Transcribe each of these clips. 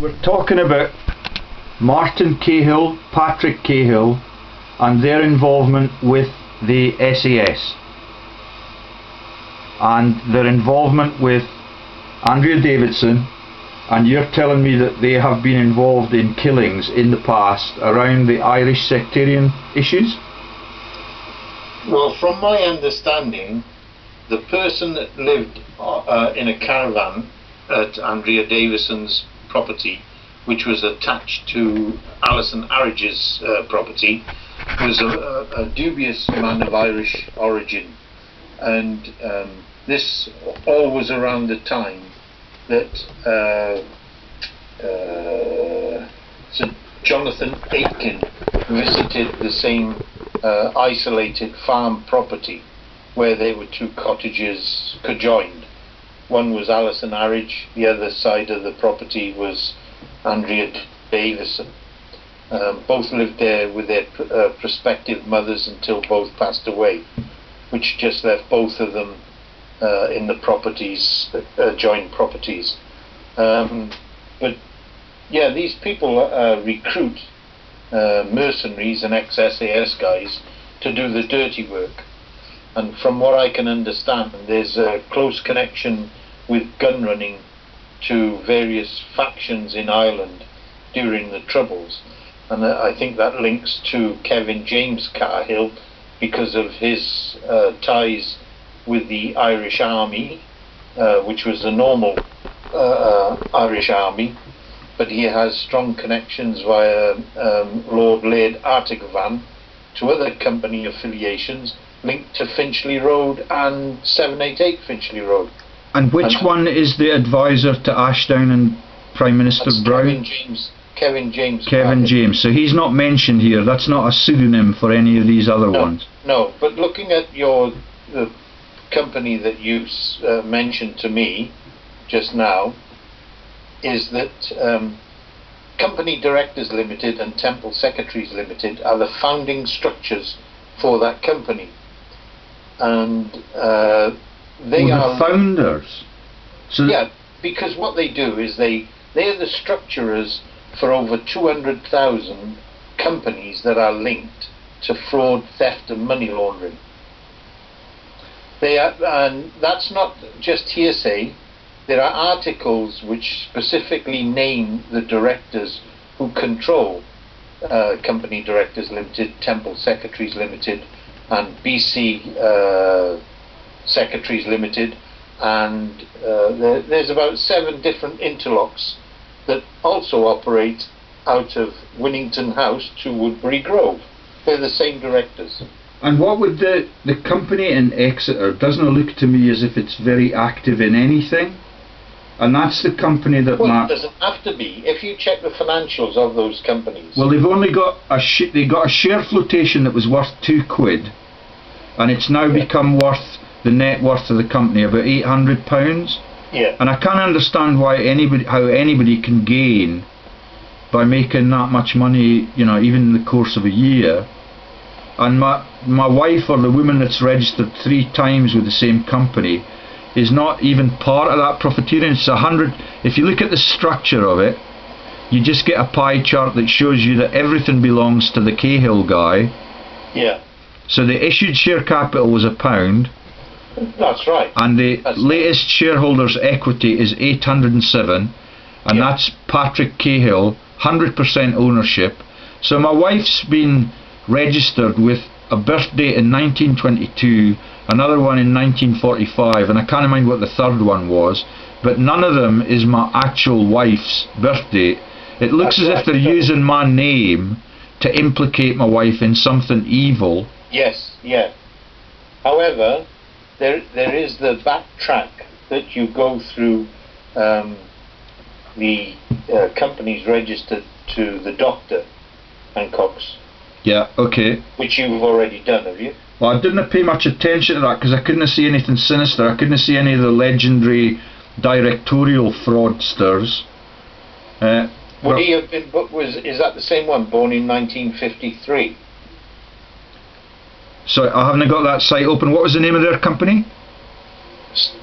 We're talking about Martin Cahill, Patrick Cahill, and their involvement with the SAS, and their involvement with Andrea Davidson, and you're telling me that they have been involved in killings in the past around the Irish sectarian issues? Well, from my understanding, the person that lived in a caravan at Andrea Davison's property, which was attached to Alison Arridge's property, was a dubious man of Irish origin, and this all was around the time that Sir Jonathan Aitken visited the same isolated farm property where there were two cottages conjoined. One was Alison Arridge, the other side of the property was Andrea Davison. Both lived there with their prospective mothers until both passed away, which just left both of them in the properties, joint properties. But yeah, these people recruit mercenaries and ex-SAS guys to do the dirty work. And from what I can understand, there's a close connection with gun running to various factions in Ireland during the Troubles. And I think that links to Kevin James Cahill because of his ties with the Irish Army, which was the normal Irish Army, but he has strong connections via Lord Laird Artigovan to other company affiliations linked to Finchley Road and 788 Finchley Road. And which one is the advisor to Ashdown and Prime Minister Brown? Kevin James. Kevin James. So he's not mentioned here. That's not a pseudonym for any of these other ones. No, but looking at the company that you mentioned to me just now, is that Company Directors Limited and Temple Secretaries Limited are the founding structures for that company. And they are the founders. So yeah, because what they do is they're the structurers for over 200,000 companies that are linked to fraud, theft and money laundering. They are, and that's not just hearsay. There are articles which specifically name the directors who control Company Directors Limited, Temple Secretaries Limited and BC Secretaries Limited, and there's about 7 different interlocks that also operate out of Winnington House to Woodbury Grove. They're the same directors. And what would the company in Exeter, doesn't it look to me as if it's very active in anything? And that's the company that... Well, it doesn't have to be. If you check the financials of those companies... Well, they've only got a share flotation that was worth £2, and it's now become worth, the net worth of the company, about £800. Yeah. And I can't understand how anybody can gain by making that much money, you know, even in the course of a year. And my wife, or the woman that's registered 3 times with the same company, is not even part of that profiteering. It's 100. If you look at the structure of it, you just get a pie chart that shows you that everything belongs to the Cahill guy. Yeah. So the issued share capital was £1. That's right. And the latest shareholders' equity is 807, and that's Patrick Cahill, 100% ownership. So my wife's been registered with a birth date in 1922, another one in 1945, and I can't remember what the third one was, but none of them is my actual wife's birth date. It looks as if they're using my name to implicate my wife in something evil. Yes, yeah. However, there is the backtrack that you go through the companies registered to the doctor, Hancock's. Yeah, okay. Which you've already done, have you? Well, I didn't pay much attention to that because I couldn't see anything sinister. I couldn't see any of the legendary directorial fraudsters. Would he have been? Is that the same one, born in 1953? So I haven't got that site open. What was the name of their company?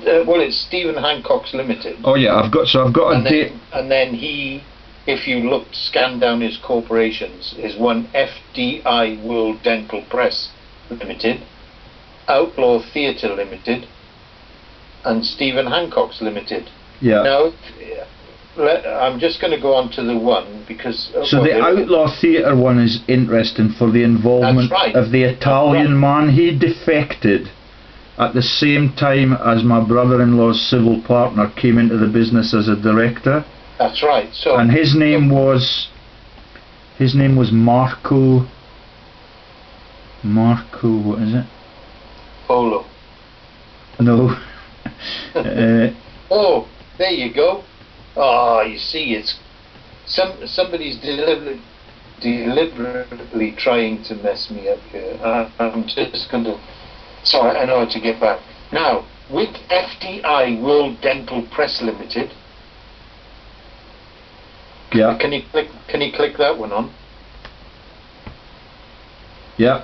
Well, it's Stephen Hancock's Limited. Oh yeah, I've got a date. And then he if you scan down his corporations, is one FDI World Dental Press Limited, Outlaw Theatre Limited, and Stephen Hancock's Limited. Yeah. Now, I'm just going to go on to the one because... So the Outlaw Theatre one is interesting for the involvement of the Italian man. He defected at the same time as my brother-in-law's civil partner came into the business as a director. That's right. So, and his name was Marco, what is it? Polo. No. Oh, there you go. Oh, you see, it's somebody's deliberately trying to mess me up here. I'm just going to... Sorry, I know how to get back. Now, with FDI World Dental Press Limited... Yeah. Can you click that one on? Yeah.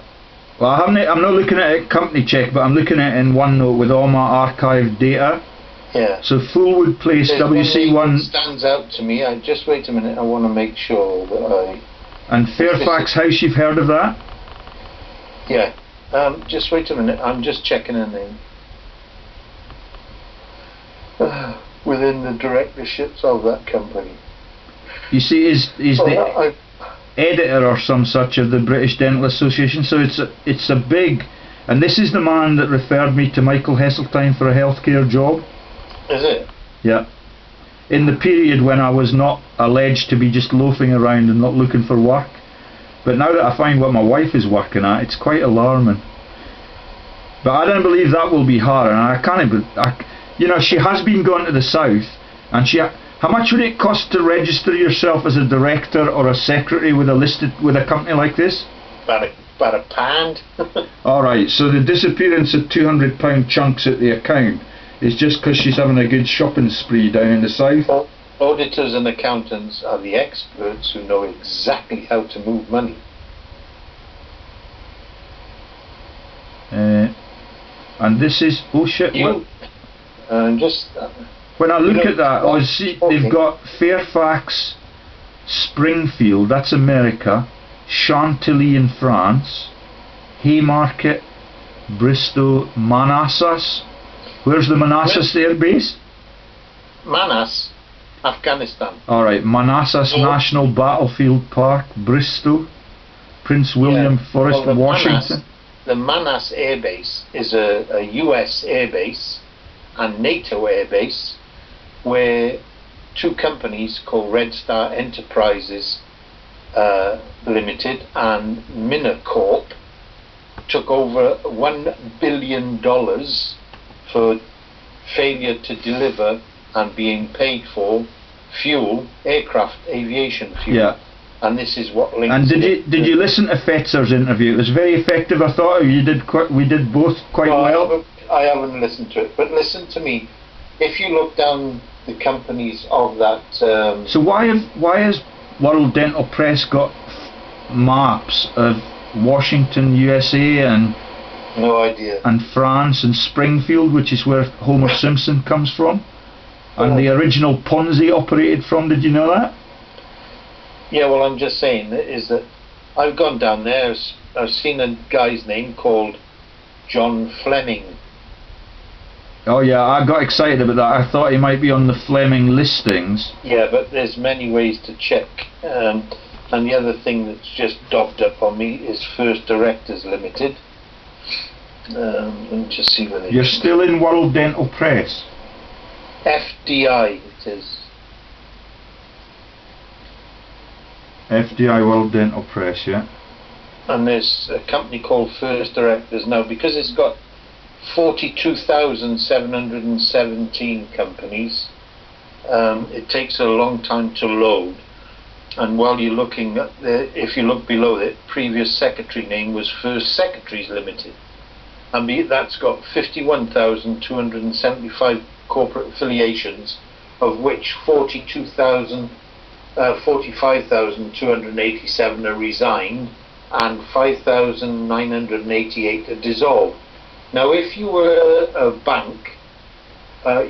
Well, I'm not looking at it company check, but I'm looking at it in OneNote with all my archived data. Yeah. So Fullwood Place, WC1... stands out to me. Just wait a minute, I want to make sure that I... And Fairfax House, you've heard of that? Yeah. Just wait a minute, I'm just checking a name. Within the directorships of that company. You see, he's the editor or some such of the British Dental Association, so it's a big... And this is the man that referred me to Michael Heseltine for a healthcare job. Is it? Yeah. In the period when I was not alleged to be just loafing around and not looking for work. But now that I find what my wife is working at, it's quite alarming. But I don't believe that will be her, and I can't... you know, she has been going to the south, and how much would it cost to register yourself as a director or a secretary with a company like this? About a pound. Alright, so the disappearance of £200 chunks at the account is just because she's having a good shopping spree down in the south? Auditors and accountants are the experts who know exactly how to move money. And this is... Oh shit, when I look at that, I see they've got Fairfax, Springfield, that's America, Chantilly in France, Haymarket, Bristol, Manassas. Where's the Manassas Air Base? Manas, Afghanistan. Alright, Manassas National Battlefield Park, Bristol, Prince William Forest, Washington. The Manas Air Base is a US air base and NATO air base where two companies called Red Star Enterprises Limited and Minicorp took over $1 billion for failure to deliver and being paid for fuel, aircraft aviation fuel. Yeah. And this is what links. And did you listen to Fetzer's interview? It was very effective. I thought we did both quite well. I haven't listened to it, but listen to me. If you look down the companies of that... So why has World Dental Press got maps of Washington, USA and... No idea. And France and Springfield, which is where Homer Simpson comes from? And the original Ponzi operated from, did you know that? Yeah, well, I'm just saying is that I've gone down there, I've seen a guy's name called John Fleming. Oh yeah, I got excited about that. I thought he might be on the Fleming listings. Yeah, but there's many ways to check. And the other thing that's just dobbed up on me is First Directors Limited. Let me just see where they... You're still in World Dental Press? FDI it is. FDI World Dental Press, yeah. And there's a company called First Directors now, because it's got 42,717 companies. It takes a long time to load. And while you're looking at if you look below it, previous secretary name was First Secretaries Limited. And that's got 51,275 corporate affiliations, of which 45,287 are resigned and 5,988 are dissolved. Now, if you were a bank,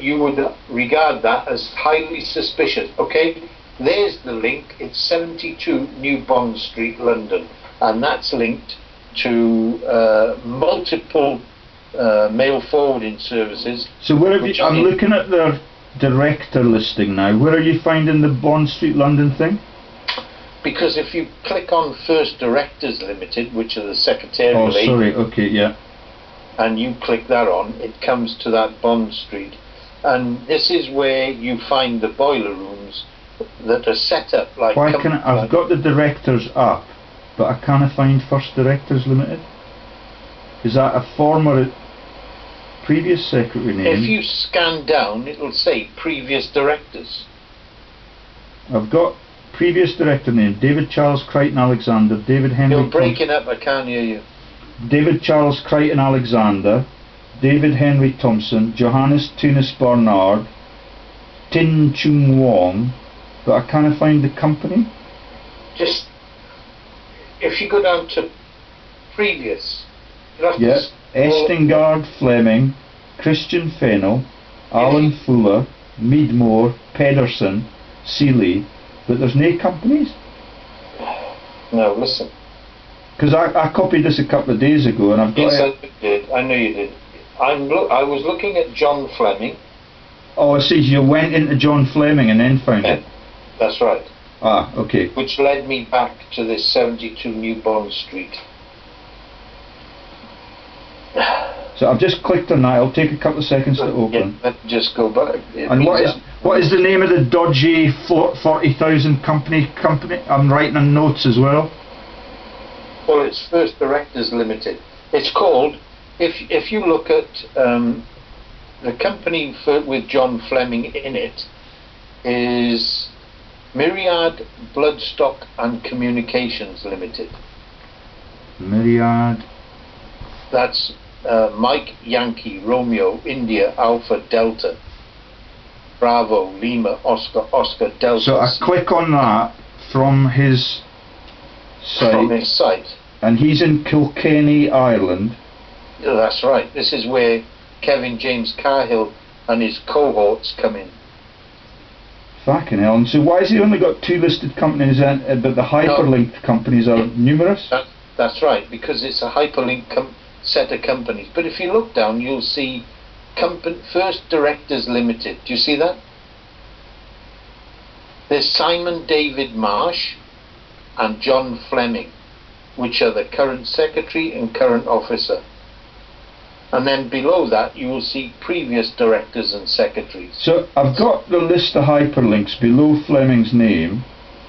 you would regard that as highly suspicious. Okay, There's the link. It's 72 New Bond Street, London, and that's linked to multiple mail forwarding services. So where have you, I'm looking at their director listing now. Where are you finding the Bond Street, London thing? Because if you click on First Directors Limited, which are the secretarial Oh, sorry. Okay, yeah. and you click that on, it comes to that Bond Street, and this is where you find the boiler rooms that are set up like. Why can I've got the directors up, but I can't find First Directors Limited. Is that a former, previous secretary name? If you scan down, it'll say previous directors. I've got previous director name: David Charles Crichton Alexander, David Henry. You're breaking up. I can't hear you. David Charles Crichton Alexander, David Henry Thompson, Johannes Tunis Barnard, Tin Chung Wong, but I can't find the company. Just if you go down to previous. Yes, Estingard Fleming, Christian Fennell, Alan Fuller, Meadmore, Pedersen, Seeley, but there's no companies. No, listen. Because I copied this a couple of days ago, and I've got. Yes, I did. I know you did. I was looking at John Fleming. Oh, I see. You went into John Fleming and then found it. That's right. Ah, okay. Which led me back to this 72 New Bond Street. So I've just clicked on that. It'll take a couple of seconds to open. Yeah, just go back. And what is the name of the dodgy 40,000 company? I'm writing on notes as well. Well, it's First Directors Limited. It's called. If you look at the company with John Fleming in it, is Myriad Bloodstock and Communications Limited. Myriad. That's Mike Yankee Romeo India Alpha Delta Bravo Lima Oscar Oscar Delta. So I click on that from his site. From his site. And he's in Kilkenny, Ireland. Yeah, that's right. This is where Kevin James Cahill and his cohorts come in. Fucking hell. And so why has he only got 2 listed companies, but the hyperlinked companies are numerous? That's right, because it's a hyperlinked set of companies. But if you look down, you'll see First Directors Limited. Do you see that? There's Simon David Marsh and John Fleming, which are the current secretary and current officer. And then below that you will see previous directors and secretaries. So I've got the list of hyperlinks below Fleming's name.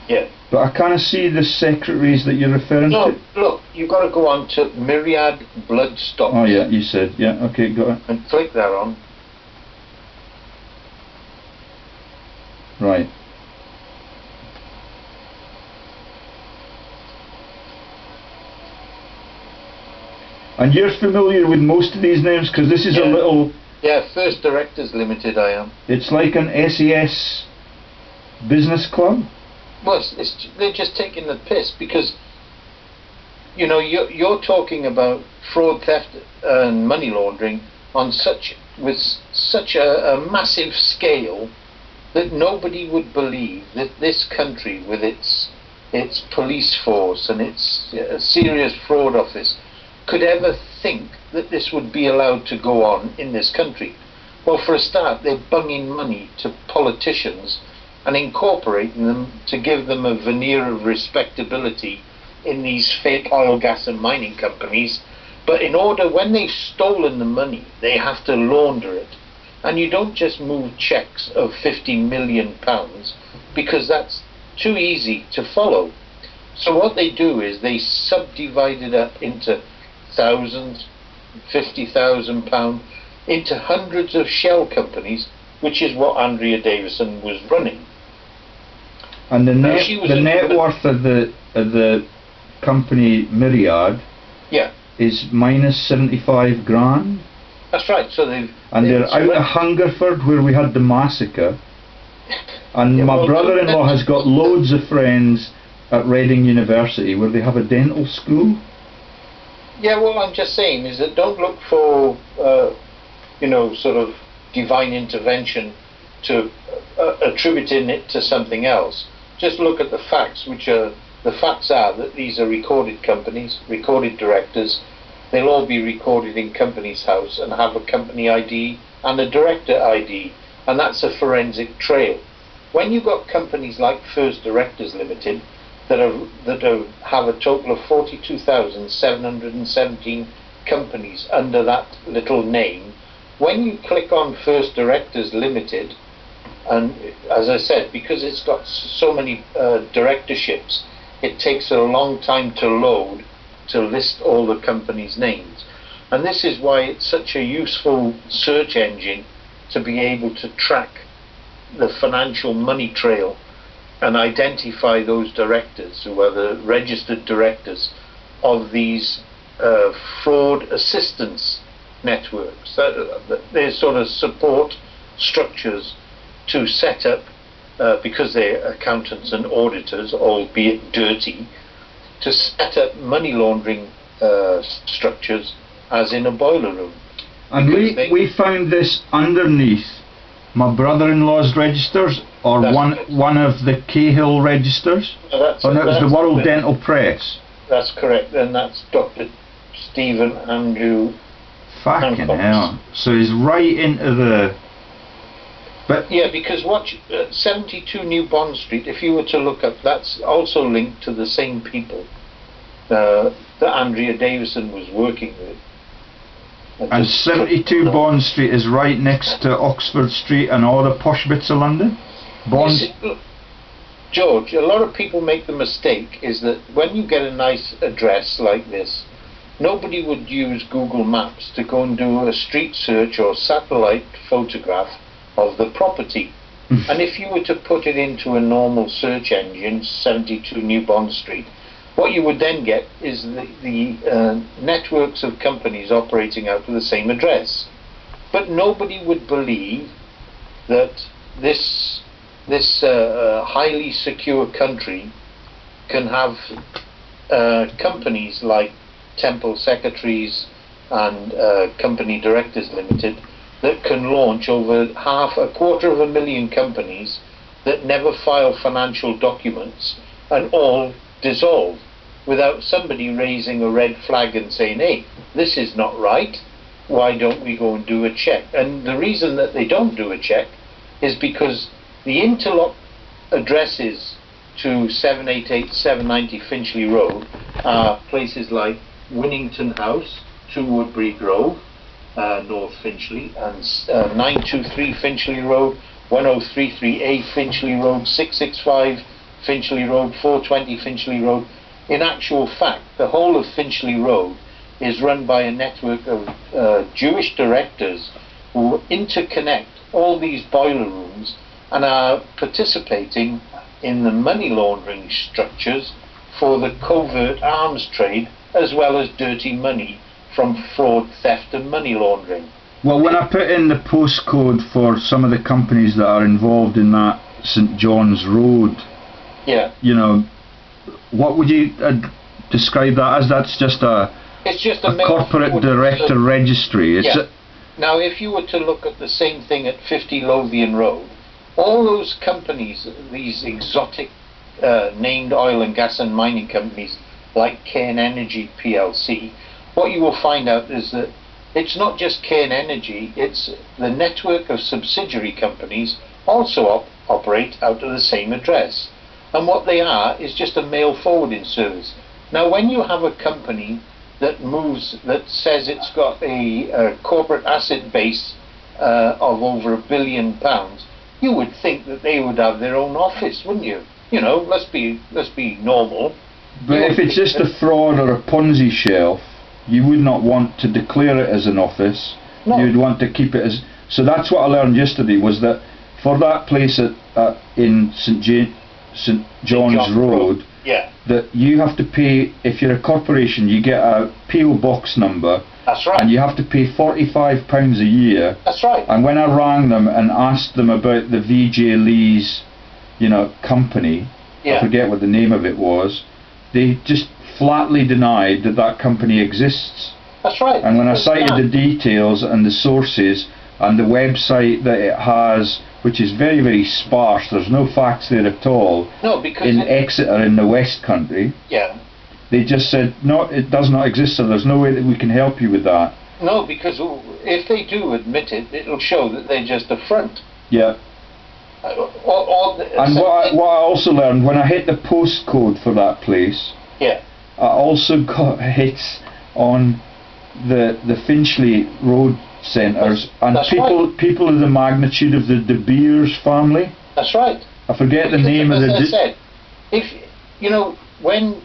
Yeah. But I can't see the secretaries that you're referring to. No, look, you've got to go on to Myriad Bloodstock. Oh yeah, you said, yeah, okay, got it. And click that on. Right. And you're familiar with most of these names, because this is a little... Yeah, First Directors Limited I am. It's like an SES business club? Well, they're just taking the piss, because, you know, you're talking about fraud, theft and money laundering with such a massive scale that nobody would believe that this country, with its police force and its serious fraud office, could ever think that this would be allowed to go on in this country. Well, for a start, they're bunging money to politicians and incorporating them to give them a veneer of respectability in these fake oil, gas and mining companies. But in order, when they've stolen the money, they have to launder it. And you don't just move checks of £50 million, because that's too easy to follow. So what they do is they subdivide it up into thousands, £50,000, into hundreds of shell companies, which is what Andrea Davison was running. And the net worth of the company Myriad, is minus 75 grand. That's right. So they're out of Hungerford, where we had the massacre. And my brother-in-law has got loads of friends at Reading University, where they have a dental school. Yeah, well, I'm just saying is that don't look for, sort of divine intervention to attributing it to something else. just look at the facts, the facts are that these are recorded companies, recorded directors. They'll all be recorded in Companies House and have a company ID and a director ID, and that's a forensic trail. When you've got companies like First Directors Limited that have a total of 42,717 companies under that little name, when you click on First Directors Limited, and as I said, because it's got so many directorships, it takes a long time to load to list all the companies' names. And this is why it's such a useful search engine to be able to track the financial money trail and identify those directors who are the registered directors of these fraud assistance networks. They're sort of support structures to set up, because they're accountants and auditors, albeit dirty, to set up money laundering structures as in a boiler room. And we found this underneath my brother-in-law's registers, or one of the Cahill registers. That's it was the World Dental Press. That's correct, and that's Dr. Stephen Andrew Fucking Hancocks. hell. So he's right into the... But yeah, because 72 New Bond Street, if you were to look up, that's also linked to the same people that Andrea Davison was working with. And 72 Bond Street is right next to Oxford Street and all the posh bits of London? Look, George, a lot of people make the mistake is that when you get a nice address like this, nobody would use Google Maps to go and do a street search or satellite photograph of the property. And if you were to put it into a normal search engine, 72 New Bond Street, what you would then get is the networks of companies operating out of the same address. But nobody would believe that this highly secure country can have companies like Temple Secretaries and Company Directors Limited that can launch over a 250,000 companies that never file financial documents and all dissolve without somebody raising a red flag and saying, hey, this is not right, why don't we go and do a check? And the reason that they don't do a check is because the interlock addresses to 788, 790 Finchley Road are places like Winnington House, 2 Woodbury Grove, North Finchley, and 923 Finchley Road, 1033A Finchley Road, 665 Finchley Road, 420 Finchley Road. In actual fact, the whole of Finchley Road is run by a network of Jewish directors who interconnect all these boiler rooms and are participating in the money laundering structures for the covert arms trade, as well as dirty money from fraud, theft and money laundering. Well, when I put in the postcode for some of the companies that are involved in that St John's Road, yeah, you know, what would you describe that as? That's just a corporate director registry. Now, if you were to look at the same thing at 50 Lothian Road, all those companies, these exotic named oil and gas and mining companies like Cairn Energy PLC, what you will find out is that it's not just Cairn Energy, it's the network of subsidiary companies also operate out of the same address. And what they are is just a mail forwarding service. Now, when you have a company that says it's got a corporate asset base of over £1 billion, you would think that they would have their own office, wouldn't you? You know, let's be normal. But if it's just a fraud or a Ponzi shelf, you would not want to declare it as an office. No. You'd want to keep it as... So that's what I learned yesterday, was that for that place in St John's Road, yeah, that you have to pay, if you're a corporation, you get a PO box number. That's right. And you have to pay £45 a year. That's right. And when I rang them and asked them about the VJLHancocksCahillSAS, company, yeah, I forget what the name of it was, they just flatly denied that company exists. That's right. And when I cited the details and the sources and the website that it has which is very, very sparse. There's no facts there at all. No, because in Exeter in the West Country. Yeah. They just said, no, it does not exist, so there's no way that we can help you with that. No, because if they do admit it, it'll show that they're just a front. Yeah. And what I also learned, when I hit the postcode for that place, yeah, I also got hits on the Finchley Road centres, and people of the magnitude of the De Beers family. That's right. I forget the name of the... As I said, if, you know, when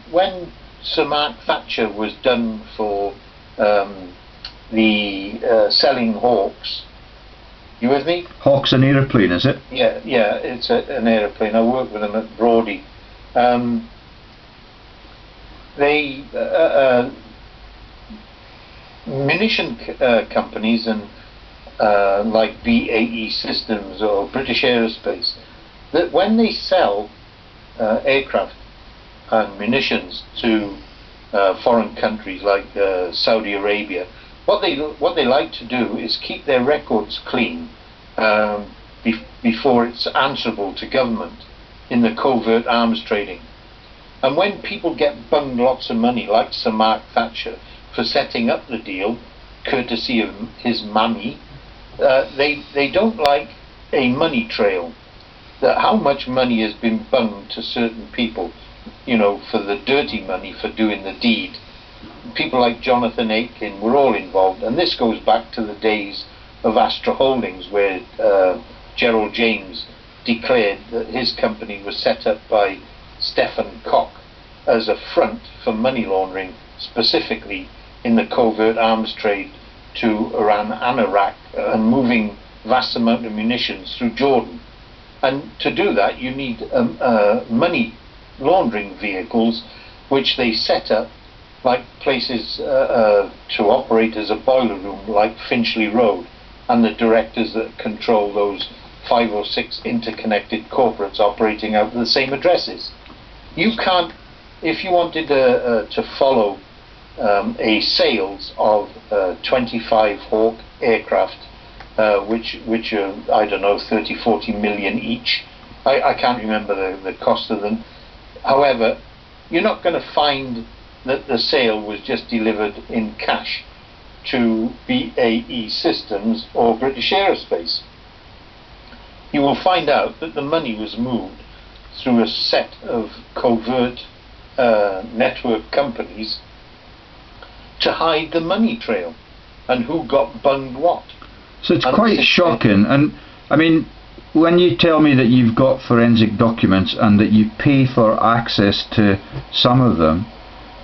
Sir Mark Thatcher was done for the selling Hawks, you with me? Hawks an aeroplane, is it? Yeah, it's an aeroplane. I work with them at Brodie. They munition companies and like BAE Systems or British Aerospace, that when they sell aircraft and munitions to foreign countries like Saudi Arabia, what they like to do is keep their records clean before it's answerable to government in the covert arms trading. And when people get bunged lots of money, like Sir Mark Thatcher, for setting up the deal, courtesy of his mummy, they don't like a money trail. That how much money has been bunged to certain people, you know, for the dirty money for doing the deed. People like Jonathan Aitken were all involved, and this goes back to the days of Astra Holdings, where Gerald James declared that his company was set up by Stephen Koch as a front for money laundering, specifically in the covert arms trade to Iran and Iraq, and moving vast amount of munitions through Jordan. And to do that, you need money laundering vehicles, which they set up like places to operate as a boiler room, like Finchley Road, and the directors that control those 5 or 6 interconnected corporates operating out of the same addresses. You can't, if you wanted to follow a sales of 25 Hawk aircraft, which are, I don't know, 30-40 million each. I can't remember the cost of them. However, you're not going to find that the sale was just delivered in cash to BAE Systems or British Aerospace. You will find out that the money was moved through a set of covert network companies to hide the money trail and who got bunged what. So it's quite shocking. And I mean, when you tell me that you've got forensic documents and that you pay for access to some of them,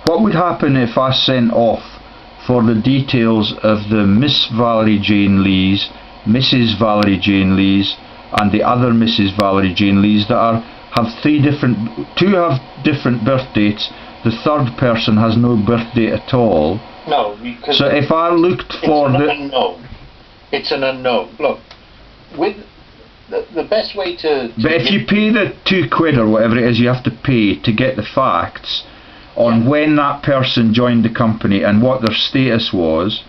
what would happen if I sent off for the details of the Miss Valerie Jane Lees, Mrs. Valerie Jane Lees, and the other Mrs. Valerie Jane Lees that two have different birth dates, the third person has no birth date at all? No, because so if I looked for it's an unknown. Look, with the best way to but if you pay the £2 or whatever it is you have to pay to get the facts on when that person joined the company and what their status was,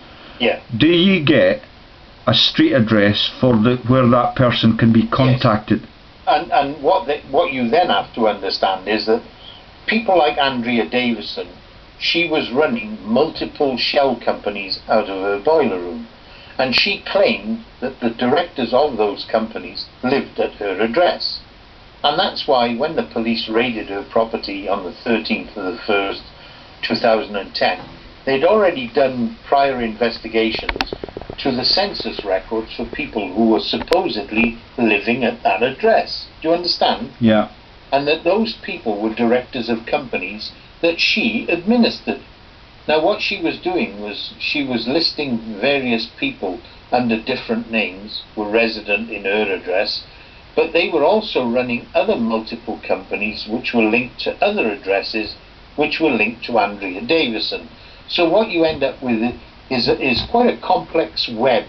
do you get a street address for where that person can be contacted? Yes. And what you then have to understand is that people like Andrea Davison, she was running multiple shell companies out of her boiler room, and she claimed that the directors of those companies lived at her address. And that's why when the police raided her property on the 13th of the 1st, 2010, they'd already done prior investigations to the census records for people who were supposedly living at that address. Do you understand? Yeah. And that those people were directors of companies that she administered. Now what she was doing was she was listing various people under different names, were resident in her address, but they were also running other multiple companies which were linked to other addresses which were linked to Andrea Davison. So what you end up with is quite a complex web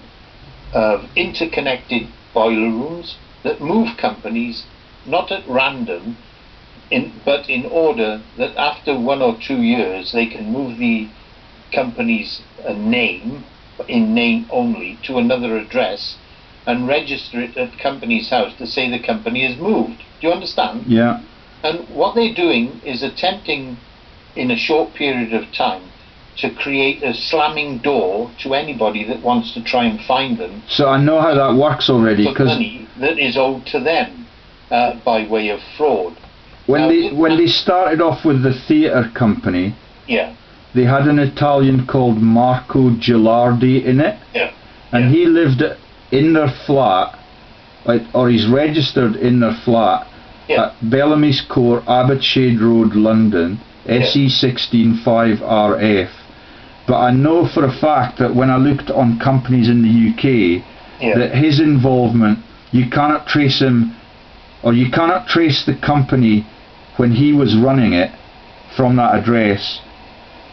of interconnected boiler rooms that move companies not at random, but in order that after 1 or 2 years they can move the company's name, in name only, to another address, and register it at the company's house to say the company has moved. Do you understand? Yeah. And what they're doing is attempting, in a short period of time, to create a slamming door to anybody that wants to try and find them. So I know how that works already, For because money that is owed to them by way of fraud. when Now, they started off with the theatre company, yeah, they had an Italian called Marco Gilardi in it, yeah, and yeah. he lived in their flat, or he's registered in their flat Yeah. at Bellamy's Court, Abbotsshade Road, London, SE 165RF. But I know for a fact that when I looked on companies in the UK, Yeah. that his involvement, you cannot trace him, or you cannot trace the company when he was running it from that address.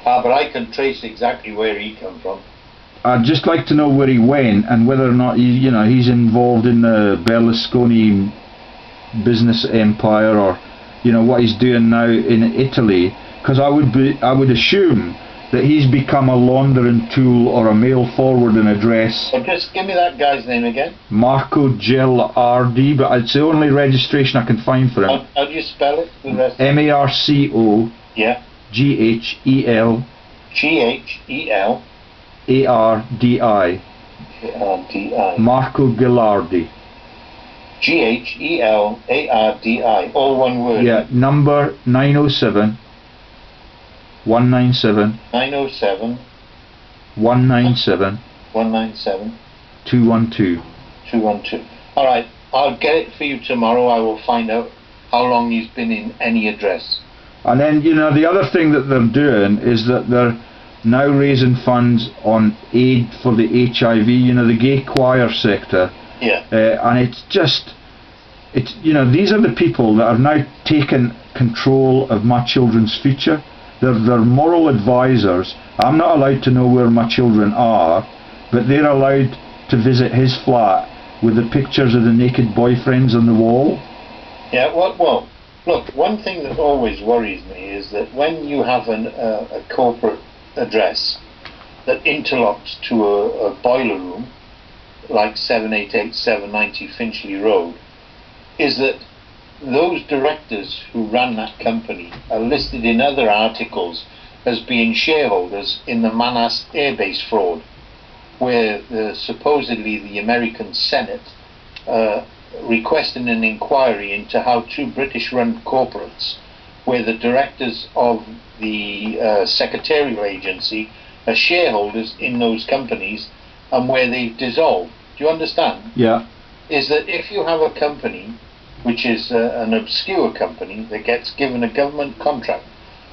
But I can trace exactly where he come from. I'd just like to know where he went and whether or not he's involved in the Berlusconi business empire, or what he's doing now in Italy, because I would assume that he's become a laundering tool or a mail forwarding address. So just give me that guy's name again. Marco Gilardi, but it's the only registration I can find for him. How do you spell it? The rest? Marco Yeah. Ghel Ghel. Ardi. Ardi. Marco Gilardi. Ghelardi. All one word. Yeah, number 907 197 907 197 197 212. 212. All right, I'll get it for you tomorrow. I will find out how long he's been in any address. And then, the other thing that they're doing is that they're now raising funds on aid for the HIV, the gay choir sector. Yeah. And it's these are the people that have now taken control of my children's future. They're moral advisors. I'm not allowed to know where my children are, but they're allowed to visit his flat with the pictures of the naked boyfriends on the wall. Yeah, well, look, one thing that always worries me is that when you have a corporate address that interlocks to a boiler room, like 788 790 Finchley Road, is that those directors who ran that company are listed in other articles as being shareholders in the Manas airbase fraud, where supposedly the American Senate requested an inquiry into how two British-run corporates, where the directors of the secretarial agency are shareholders in those companies, and where they've dissolved. Do you understand? Yeah. Is that if you have a company which is an obscure company that gets given a government contract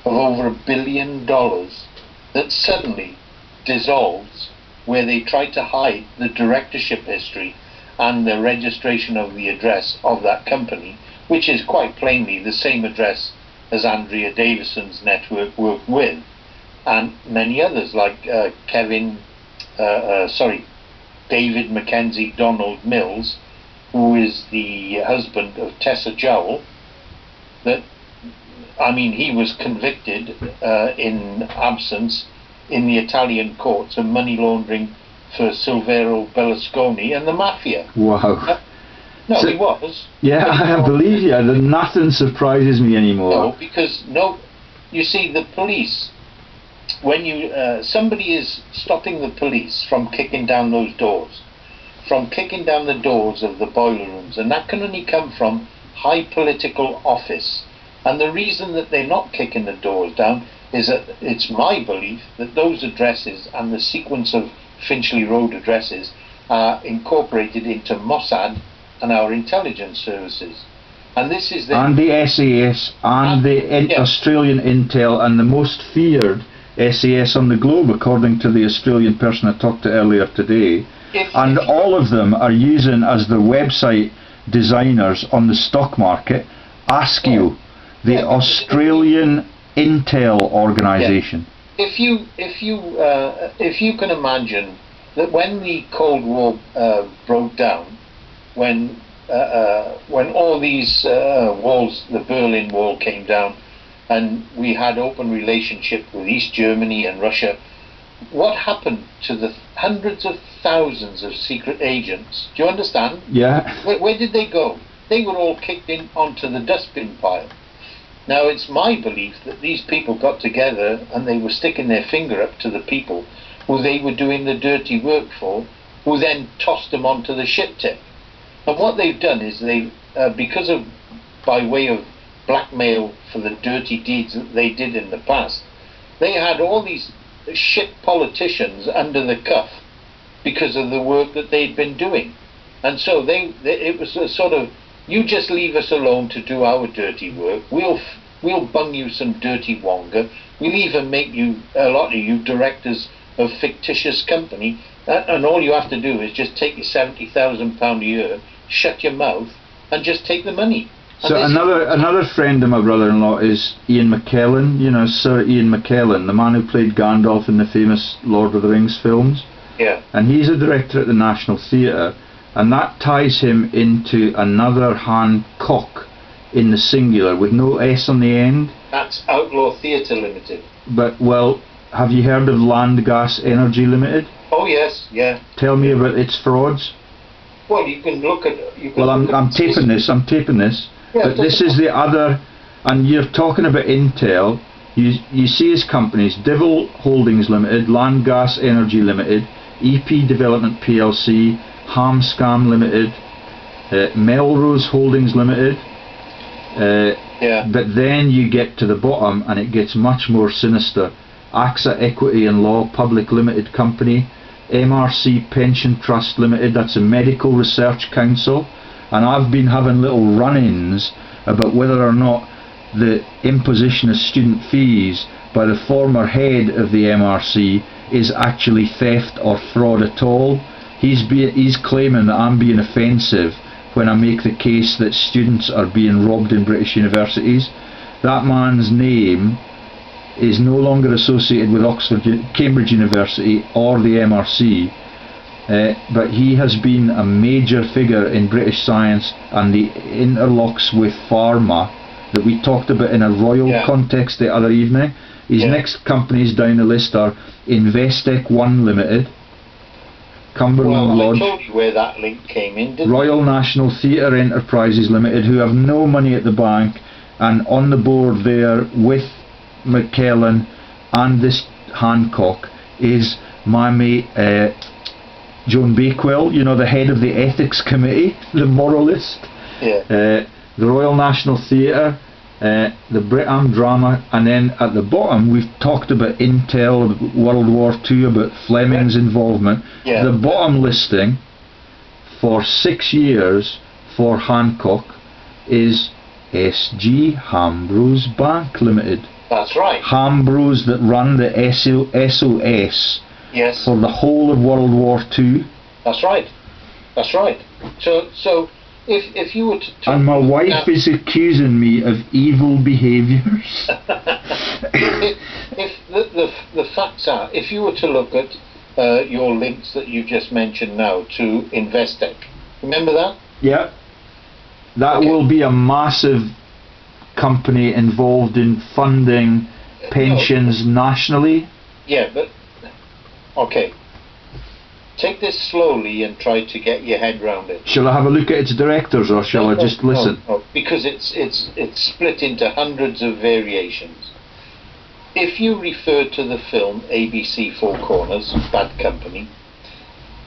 of over $1 billion that suddenly dissolves, where they try to hide the directorship history and the registration of the address of that company, which is quite plainly the same address as Andrea Davison's network worked with, and many others like David Mackenzie Donald Mills, who is the husband of Tessa Jowell. He was convicted in absence in the Italian courts of money laundering for Silvero Berlusconi and the mafia. Wow. He was. Yeah, I believe you. Nothing surprises me anymore. No, because you see, the police, when somebody is stopping the police from kicking down those doors, from kicking down the doors of the boiler rooms, and that can only come from high political office. And the reason that they're not kicking the doors down is that it's my belief that those addresses and the sequence of Finchley Road addresses are incorporated into Mossad and our intelligence services. And this is and the SAS and the Australian Intel, and the most feared SAS on the globe, according to the Australian person I talked to earlier today. And all of them are using as their website designers on the stock market ASCIO, the Australian Intel organisation. If you can imagine that when the Cold War broke down, when all these walls, the Berlin Wall came down, and we had open relationship with East Germany and Russia, what happened to the hundreds of thousands of secret agents? Do you understand? Yeah. Where did they go? They were all kicked in onto the dustbin pile. Now, it's my belief that these people got together and they were sticking their finger up to the people who they were doing the dirty work for, who then tossed them onto the shit tip. And what they've done is they've, because of, by way of blackmail for the dirty deeds that they did in the past, they had all these shit politicians under the cuff because of the work that they'd been doing. And so it was a sort of, you just leave us alone to do our dirty work. We'll bung you some dirty wonga. We'll even make you, a lot of you, directors of fictitious company, and all you have to do is just take your £70,000 a year, shut your mouth, and just take the money. So another friend of my brother-in-law is Ian McKellen, you know, Sir Ian McKellen, the man who played Gandalf in the famous Lord of the Rings films. Yeah. And he's a director at the National Theatre, and that ties him into another Hancock in the singular with no S on the end. That's Outlaw Theatre Limited. But, well, have you heard of Land Gas Energy Limited? Oh yes, yeah. Tell me about its frauds. Well, you can look at... I'm taping this. Yeah, but this is the other, and you're talking about Intel. You see his companies: Divil Holdings Limited, Land Gas Energy Limited, EP Development PLC, Ham Scam Limited, Melrose Holdings Limited. But then you get to the bottom and it gets much more sinister. AXA Equity and Law Public Limited Company, MRC Pension Trust Limited, that's a Medical Research Council, and I've been having little run-ins about whether or not the imposition of student fees by the former head of the MRC is actually theft or fraud at all. He's claiming that I'm being offensive when I make the case that students are being robbed in British universities. That man's name is no longer associated with Cambridge University or the MRC, but he has been a major figure in British science, and the interlocks with pharma that we talked about in a royal context the other evening. His next companies down the list are Investec One Limited, Cumberland Lodge, I told you where that link came in, didn't Royal National Theatre Enterprises Limited, who have no money at the bank, and on the board there with McKellen and this Hancock is my mate Joan Bakewell, you know, the head of the ethics committee, the moralist. The Royal National Theatre, the Britam Drama, and then at the bottom we've talked about Intel, World War II, about Fleming's involvement. The bottom listing for 6 years for Hancock is SG Hambros Bank Limited. That's right. Hambros that run the SOS for the whole of World War II. That's right. That's right. So if you were to... And my wife is accusing me of evil behaviours. if the facts are, if you were to look at your links that you just mentioned now to Investec, remember that? Yeah. That will be a massive company involved in funding pensions nationally. Yeah, but okay. Take this slowly and try to get your head round it. Shall I have a look at its directors, or shall I just listen? No, because it's split into hundreds of variations. If you refer to the film ABC Four Corners, Bad Company,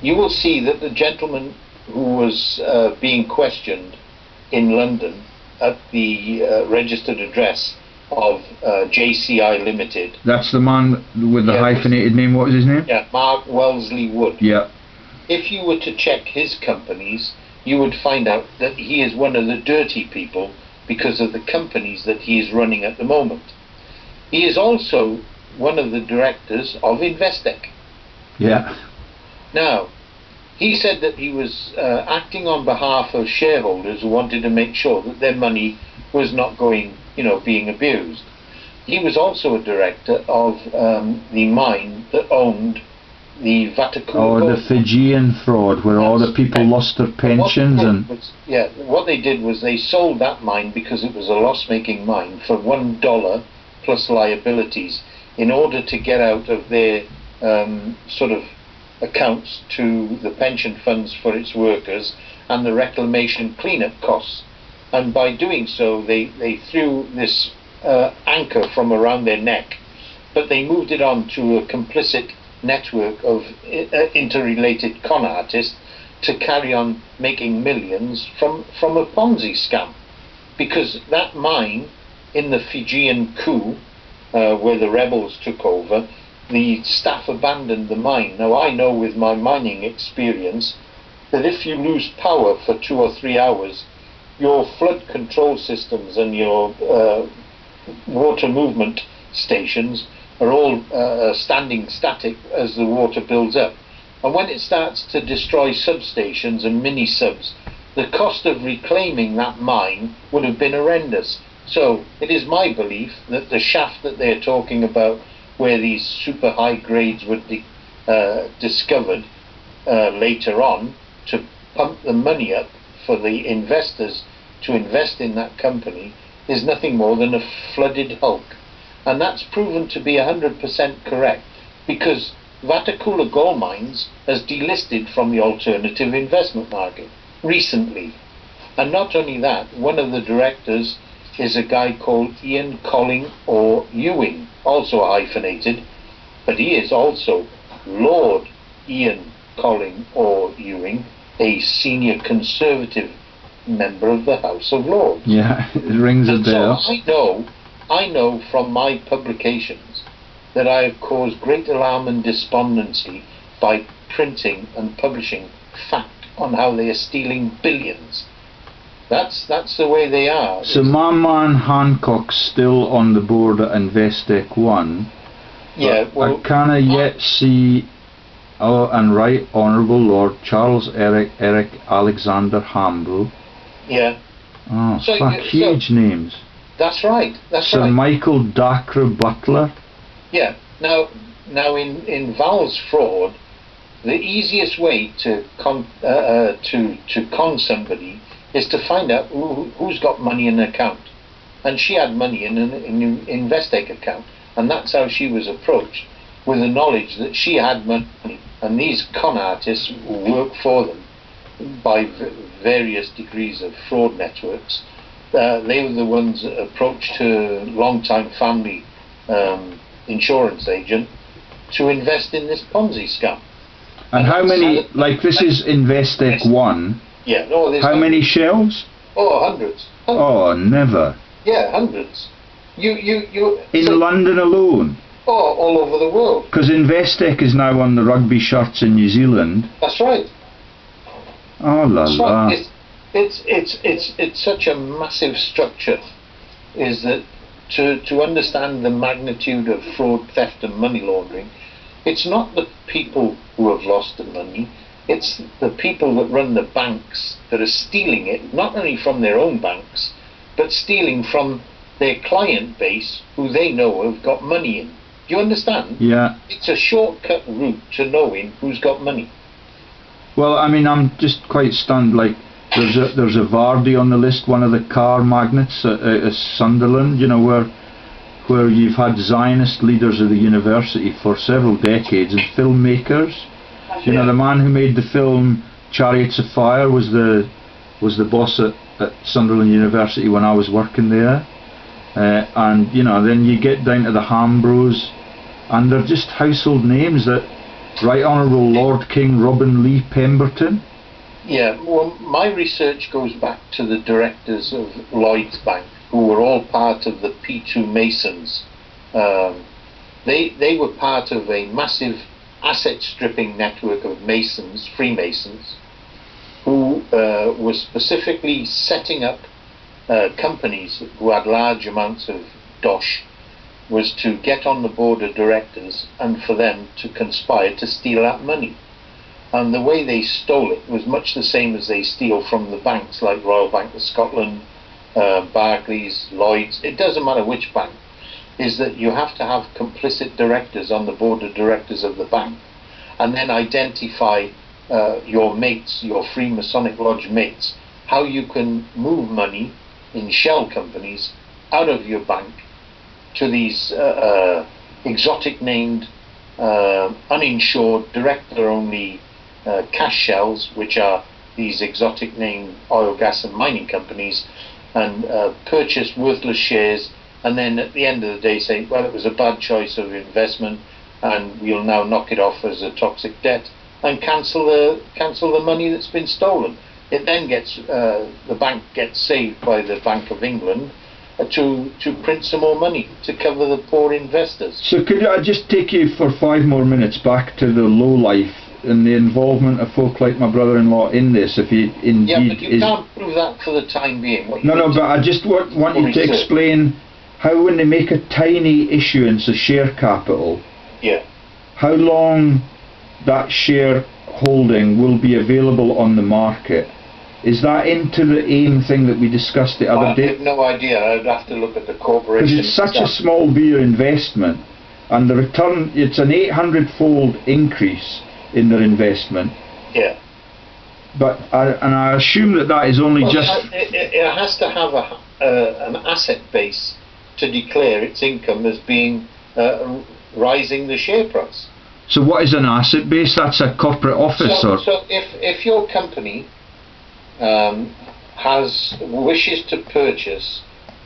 you will see that the gentleman who was being questioned in London at the registered address of JCI Limited. That's the man with the hyphenated name. What was his name? Yeah, Mark Wellesley Wood. Yeah. If you were to check his companies, you would find out that he is one of the dirty people because of the companies that he is running at the moment. He is also one of the directors of Investec. Yeah. Now, he said that he was acting on behalf of shareholders who wanted to make sure that their money was not going, being abused. He was also a director of the mine that owned the Vatican. Oh, the Fijian fraud, where all the people lost their pensions what they did was they sold that mine because it was a loss-making mine for $1 plus liabilities in order to get out of their sort of accounts to the pension funds for its workers and the reclamation cleanup costs. And by doing so, they threw this anchor from around their neck, but they moved it on to a complicit network of interrelated con artists to carry on making millions from a Ponzi scam. Because that mine in the Fijian coup, where the rebels took over, the staff abandoned the mine. Now I know with my mining experience that if you lose power for 2 or 3 hours, your flood control systems and your water movement stations are all standing static as the water builds up. And when it starts to destroy substations and mini-subs, the cost of reclaiming that mine would have been horrendous. So it is my belief that the shaft that they're talking about, where these super high grades were discovered later on, to pump the money up for the investors to invest in that company, is nothing more than a flooded hulk. And that's proven to be 100% correct, because Vatakula Gold Mines has delisted from the alternative investment market recently. And not only that, one of the directors is a guy called Ian Colling or Ewing, also hyphenated, but he is also Lord Ian Colling or Ewing, a senior Conservative member of the House of Lords. Yeah, it rings a bell. So I know from my publications that I have caused great alarm and despondency by printing and publishing fact on how they are stealing billions. That's the way they are. So my man Hancock's still on the board at Investec 1. Yeah, well, I can't yet see and Right Honourable Lord Charles Eric Alexander Hambro. Yeah. Oh, huge names. That's right. Sir Michael Dacre Butler. Yeah. Now in Val's fraud, the easiest way to con somebody is to find out who's got money in an account. And she had money in an Investec account, and that's how she was approached, with the knowledge that she had money. And these con artists work for them by various degrees of fraud networks. They were the ones that approached her long-time family insurance agent to invest in this Ponzi scam. And how many, like this is Investec 1, yeah, no, how many shells? Oh, hundreds. Oh, never. Yeah, hundreds. You in London alone? Oh, all over the world. Because Investec is now on the rugby shirts in New Zealand. That's right. Oh la la. Right. It's such a massive structure, is that to understand the magnitude of fraud, theft and money laundering, it's not the people who have lost the money, it's the people that run the banks that are stealing it, not only from their own banks, but stealing from their client base who they know have got money in. Do you understand? Yeah. It's a shortcut route to knowing who's got money. Well, I mean, I'm just quite stunned. Like, there's a Vardy on the list, one of the car magnates at Sunderland, you know, where you've had Zionist leaders of the university for several decades and filmmakers. You know, the man who made the film Chariots of Fire was the boss at Sunderland University when I was working there. And, you know, then you get down to the Hambros, and they're just household names that Right Honourable Lord King Robin Lee Pemberton. Yeah, well, my research goes back to the directors of Lloyds Bank, who were all part of the P2 Masons. They were part of a massive asset stripping network of Masons, Freemasons, who were specifically setting up companies who had large amounts of dosh, was to get on the board of directors and for them to conspire to steal that money. And the way they stole it was much the same as they steal from the banks, like Royal Bank of Scotland, Barclays, Lloyds. It doesn't matter which bank, is that you have to have complicit directors on the board of directors of the bank, and then identify your mates, your Freemasonic Lodge mates, how you can move money in shell companies out of your bank to these exotic named uninsured, director-only cash shells, which are these exotic name oil, gas and mining companies, and purchase worthless shares, and then at the end of the day say, well, it was a bad choice of investment and we'll now knock it off as a toxic debt and cancel the money that's been stolen. It then gets, the bank gets saved by the Bank of England to print some more money to cover the poor investors. So could I just take you for 5 more minutes back to the low life and the involvement of folk like my brother-in-law in this, if he indeed yeah, but you can't prove that for the time being. No, but I just want you to explain how, when they make a tiny issuance of share capital, yeah, how long that share holding will be available on the market. Is that into the AIM thing that we discussed the other day? I have no idea. I'd have to look at the corporation. Because it's such a small beer investment, and the return, it's an 800-fold increase in their investment. Yeah. But I assume that is only just... It has to have an asset base to declare its income as being rising the share price. So what is an asset base? That's a corporate office? So if your company wishes to purchase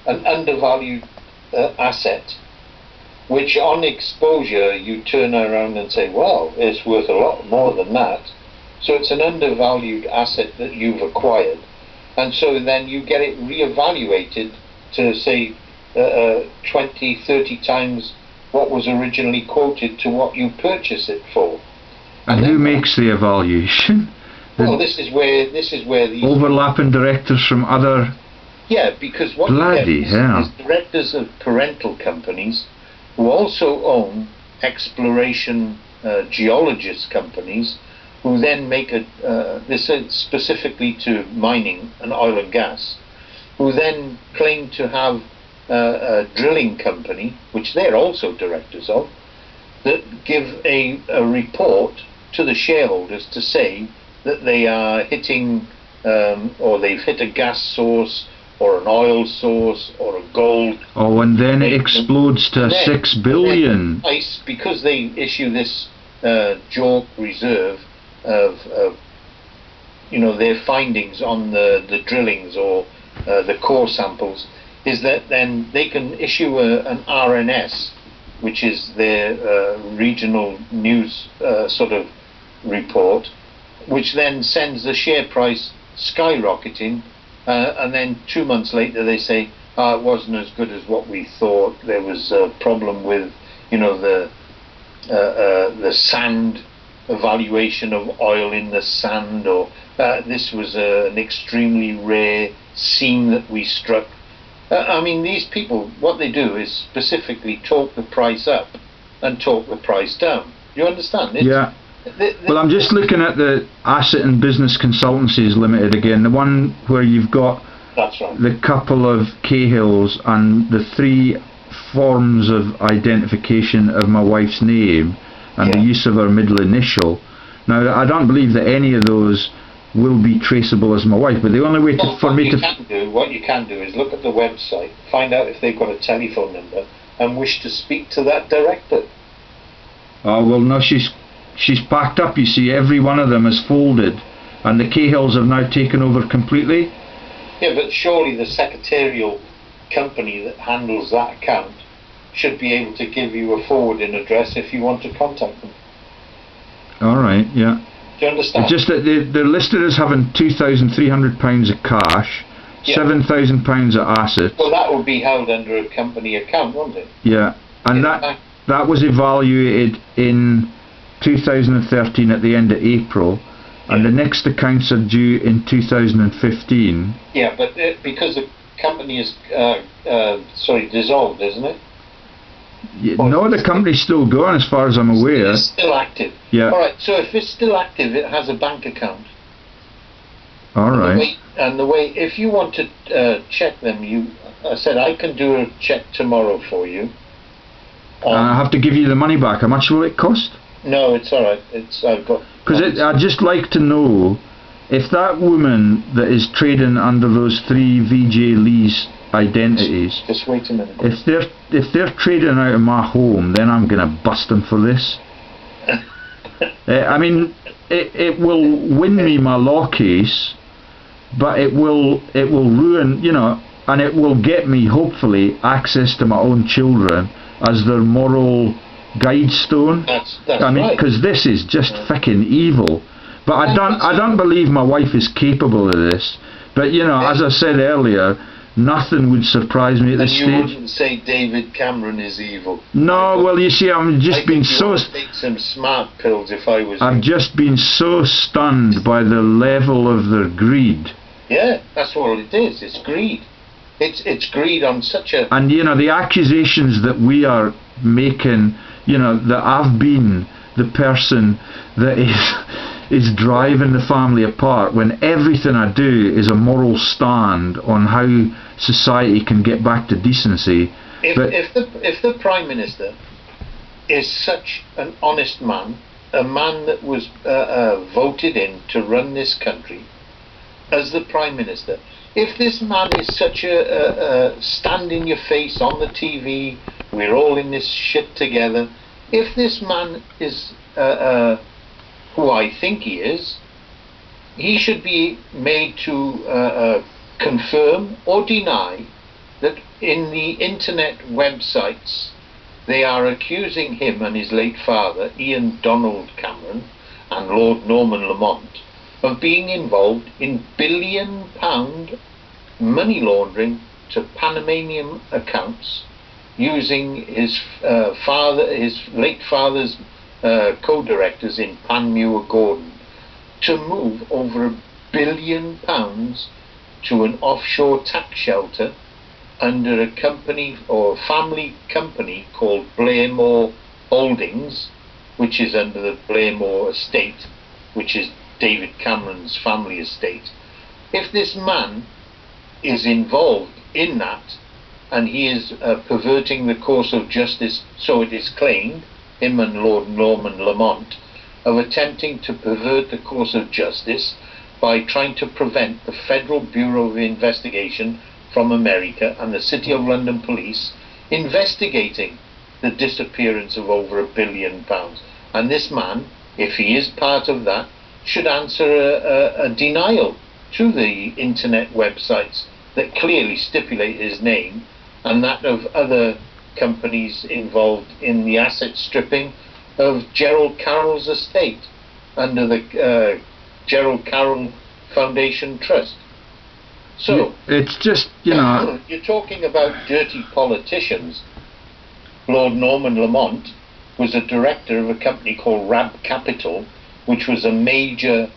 an undervalued asset, which on exposure you turn around and say, well, it's worth a lot more than that. So it's an undervalued asset that you've acquired. And so then you get it reevaluated to say 20, 30 times what was originally quoted to what you purchase it for. And who makes the evaluation? Well, this is where the overlapping directors from other... Yeah, because what bloody you get is directors of parental companies who also own exploration geologist companies, who then make this is specifically to mining and oil and gas, who then claim to have a drilling company, which they're also directors of, that give a report to the shareholders to say that they are hitting, or they've hit a gas source, or an oil source, or a gold. Oh, and then it explodes to 6 billion. Because they issue this JORC reserve of their findings on the drillings or the core samples, is that then they can issue an RNS, which is their regional news sort of report, which then sends the share price skyrocketing, and then 2 months later they say, it wasn't as good as what we thought. There was a problem with the sand evaluation of oil in the sand, or this was an extremely rare seam that we struck. I mean, these people, what they do is specifically talk the price up and talk the price down. You understand? Yeah. Well, I'm just looking at the Asset and Business Consultancies Limited again, the one where you've got that's right, the couple of Cahills and the 3 forms of identification of my wife's name and the use of her middle initial. Now, I don't believe that any of those will be traceable as my wife, but the only way what you can do is look at the website, find out if they've got a telephone number and wish to speak to that director. Oh, well, no, she's packed up, you see. Every one of them is folded, and the Cahills have now taken over completely. Yeah, but surely the secretarial company that handles that account should be able to give you a forwarding address if you want to contact them. Alright, yeah. Do you understand? It's just that they're listed as having £2,300 of cash, £7,000 of assets. Well, that would be held under a company account, wouldn't it? Yeah, and that was evaluated in 2013 at the end of April, and the next accounts are due in 2015. Yeah, but because the company is dissolved, isn't it? Yeah, no, the company's still going as far as I'm aware. It's still active. Yeah. Alright, so if it's still active, it has a bank account. Alright. And the way, if you want to check them, I said I can do a check tomorrow for you. I have to give you the money back. How much will it cost? No, it's alright. I've got... Because I'd just like to know if that woman that is trading under those 3 VJ Lee's identities, just wait a minute. if they're trading out of my home, then I'm gonna bust them for this. I mean, it will win me my law case, but it will ruin, and it will get me, hopefully, access to my own children as their moral guide stone. That's I mean, right. because this is just fucking evil. But I don't believe my wife is capable of this. But as I said earlier, nothing would surprise me at this stage. And you stage. wouldn't say David Cameron is evil. No, well, you see, I'm just I being think so. You ought to take some smart pills if I was. I've just been so stunned by the level of their greed. Yeah, that's all it is. It's greed. It's greed on such a. And the accusations that we are making, that I've been the person that is driving the family apart, when everything I do is a moral stand on how society can get back to decency. If the Prime Minister is such an honest man, a man that was voted in to run this country as the Prime Minister, if this man is such a stand in your face on the TV, we're all in this shit together, if this man is who I think he is, he should be made to confirm or deny that in the internet websites they are accusing him and his late father, Ian Donald Cameron, and Lord Norman Lamont, of being involved in £1 billion money laundering to Panamanian accounts, using his late father's co-directors in Panmure Gordon to move over £1 billion to an offshore tax shelter under a company or family company called Blairmore Holdings, which is under the Blairmore estate, which is David Cameron's family estate. If this man is involved in that, and he is perverting the course of justice, so it is claimed, him and Lord Norman Lamont, of attempting to pervert the course of justice by trying to prevent the Federal Bureau of Investigation from America and the City of London Police investigating the disappearance of over £1 billion. And this man, if he is part of that, should answer a denial to the internet websites that clearly stipulate his name and that of other companies involved in the asset stripping of Gerald Carroll's estate under the Gerald Carroll Foundation Trust. So it's just, you're talking about dirty politicians. Lord Norman Lamont was a director of a company called Rab Capital, which was a major